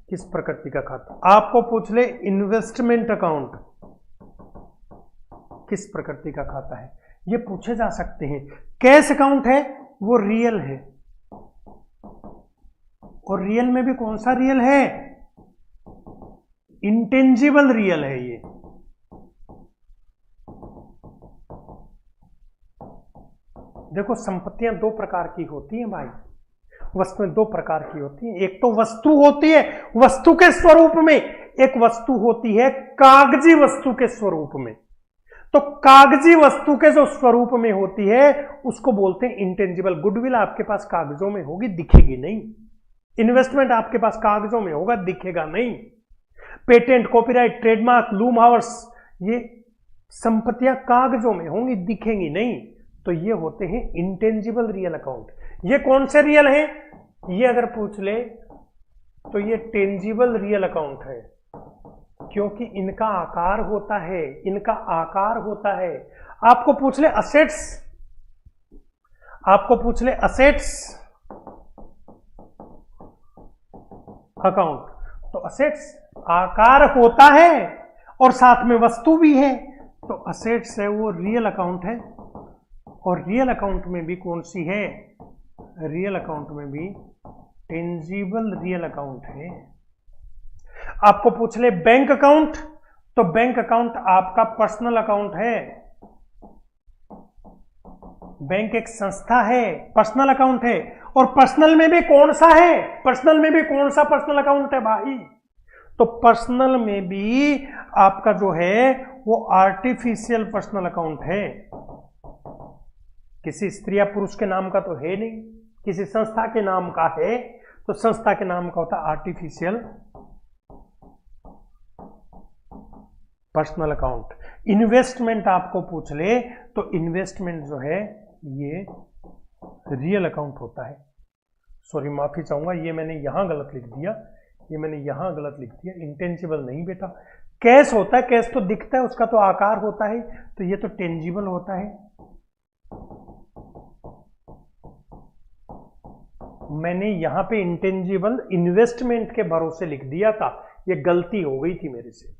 किस प्रकृति का खाता, आपको पूछ ले इन्वेस्टमेंट अकाउंट किस प्रकृति का खाता है, ये पूछे जा सकते हैं। कैश अकाउंट है वो रियल है, और रियल में भी कौन सा रियल है? इंटेंजिबल रियल है ये। देखो संपत्तियां 2 प्रकार की होती हैं भाई, वस्तुएं 2 प्रकार की होती हैं। एक तो वस्तु होती है वस्तु के स्वरूप में, एक वस्तु होती है कागजी वस्तु के स्वरूप में। तो कागजी वस्तु के जो स्वरूप में होती है उसको बोलते हैं इंटेंजिबल। गुडविल आपके पास कागजों में होगी, दिखेगी नहीं। इन्वेस्टमेंट आपके पास कागजों में होगा, दिखेगा नहीं। Patent, copyright, trademark, loom house, ये संपत्तियां कागजों में होंगी, दिखेंगी नहीं। तो ये होते हैं इंटेंजिबल रियल अकाउंट। ये कौन से रियल हैं? ये अगर पूछ ले तो ये टेंजिबल रियल अकाउंट है, क्योंकि इनका आकार होता है, इनका आकार होता है। आपको पूछ ले असेट्स, आपको पूछ ले असेट्स अकाउंट, तो असेट्स आकार होता है और साथ में वस्तु भी है, तो असेट्स है वो रियल अकाउंट है। और रियल अकाउंट में भी कौन सी है? रियल अकाउंट में भी टेंजिबल रियल अकाउंट है। आपको पूछ ले बैंक अकाउंट, तो बैंक अकाउंट आपका पर्सनल अकाउंट है। बैंक एक संस्था है, पर्सनल अकाउंट है। और पर्सनल में भी कौन सा है? पर्सनल में भी कौन सा पर्सनल अकाउंट है भाई? तो पर्सनल में भी आपका जो है वो आर्टिफिशियल पर्सनल अकाउंट है। किसी स्त्री या पुरुष के नाम का तो है नहीं, किसी संस्था के नाम का है, तो संस्था के नाम का होता है आर्टिफिशियल पर्सनल अकाउंट। इन्वेस्टमेंट आपको पूछ ले तो इन्वेस्टमेंट जो है ये रियल अकाउंट होता है। सॉरी, माफी चाहूंगा, ये मैंने यहां गलत लिख दिया, ये मैंने यहां गलत लिख दिया, इंटेंजिबल नहीं बेटा। कैश होता है, कैश तो दिखता है, उसका तो आकार होता है, तो ये तो टेंजिबल होता है। मैंने यहां पे इंटेंजिबल इन्वेस्टमेंट के भरोसे लिख दिया था, ये गलती हो गई थी मेरे से।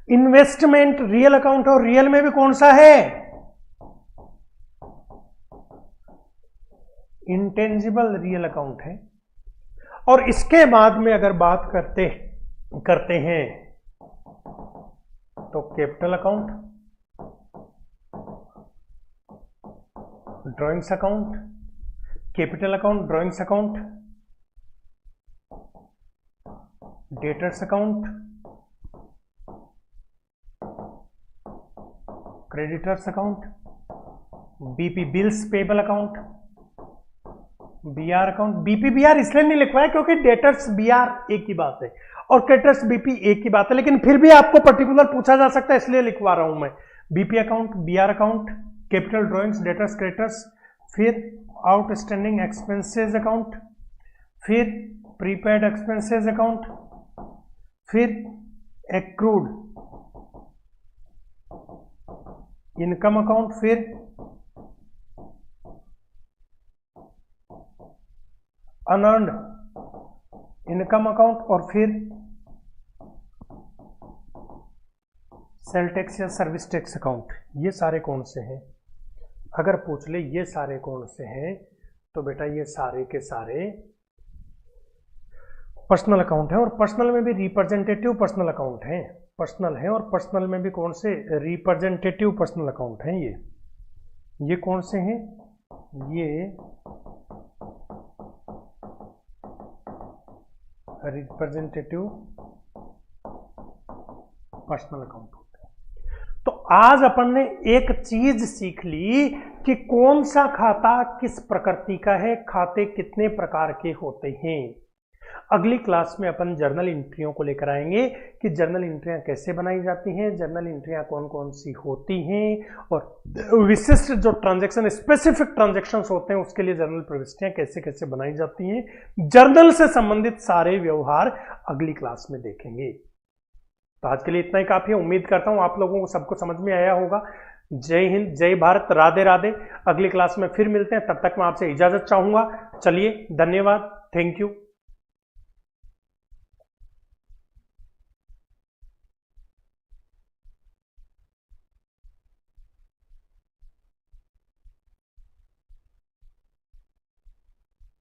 इन्वेस्टमेंट रियल अकाउंट, और रियल में भी कौन सा है? इंटेंजिबल रियल अकाउंट है। और इसके बाद में अगर बात करते हैं तो capital account, drawings account, capital account, drawings account, debtors account, creditors account, BP bills payable account, BR account. BP BR इसलिए नहीं लिखवाया क्योंकि डेटर्स बीआर एक ही बात है और क्रेडिटर्स बीपी एक ही बात है, लेकिन फिर भी आपको पर्टिकुलर पूछा जा सकता है इसलिए लिखवा रहा हूं मैं। BP account, BR account, capital, drawings, debtors, creditors, फिर आउटस्टैंडिंग एक्सपेंसेस अकाउंट, फिर प्रीपेड एक्सपेंसेस अकाउंट, फिर एक्रूड इनकम अकाउंट, फिर अनअर्न्ड इनकम अकाउंट, और फिर सेल टैक्स या सर्विस टैक्स अकाउंट। ये सारे कौन से हैं? अगर पूछ ले ये सारे कौन से हैं तो बेटा ये सारे के सारे पर्सनल अकाउंट है। और पर्सनल में भी रिप्रेजेंटेटिव पर्सनल अकाउंट है, पर्सनल है, और पर्सनल में भी कौन से? रिप्रेजेंटेटिव पर्सनल अकाउंट हैं। ये कौन से हैं? ये रिप्रेजेंटेटिव पर्सनल अकाउंट होते हैं। तो आज अपन ने एक चीज सीख ली कि कौन सा खाता किस प्रकृति का है, खाते कितने प्रकार के होते हैं। अगली क्लास में अपन जर्नल एंट्रियों को लेकर आएंगे कि जर्नल एंट्रियां कैसे बनाई जाती हैं, जर्नल एंट्रियां कौन कौन सी होती हैं, और विशिष्ट जो ट्रांजैक्शन, स्पेसिफिक ट्रांजैक्शंस होते हैं उसके लिए जर्नल प्रविष्टियां कैसे कैसे बनाई जाती हैं। जर्नल से संबंधित सारे व्यवहार अगली क्लास में देखेंगे। तो आज के लिए इतना ही काफी है। उम्मीद करता हूं आप लोगों को सबको समझ में आया होगा। जय हिंद, जय भारत, राधे राधे। अगली क्लास में फिर मिलते हैं, तब तक मैं आपसे इजाजत चाहूंगा। चलिए, धन्यवाद, थैंक यू।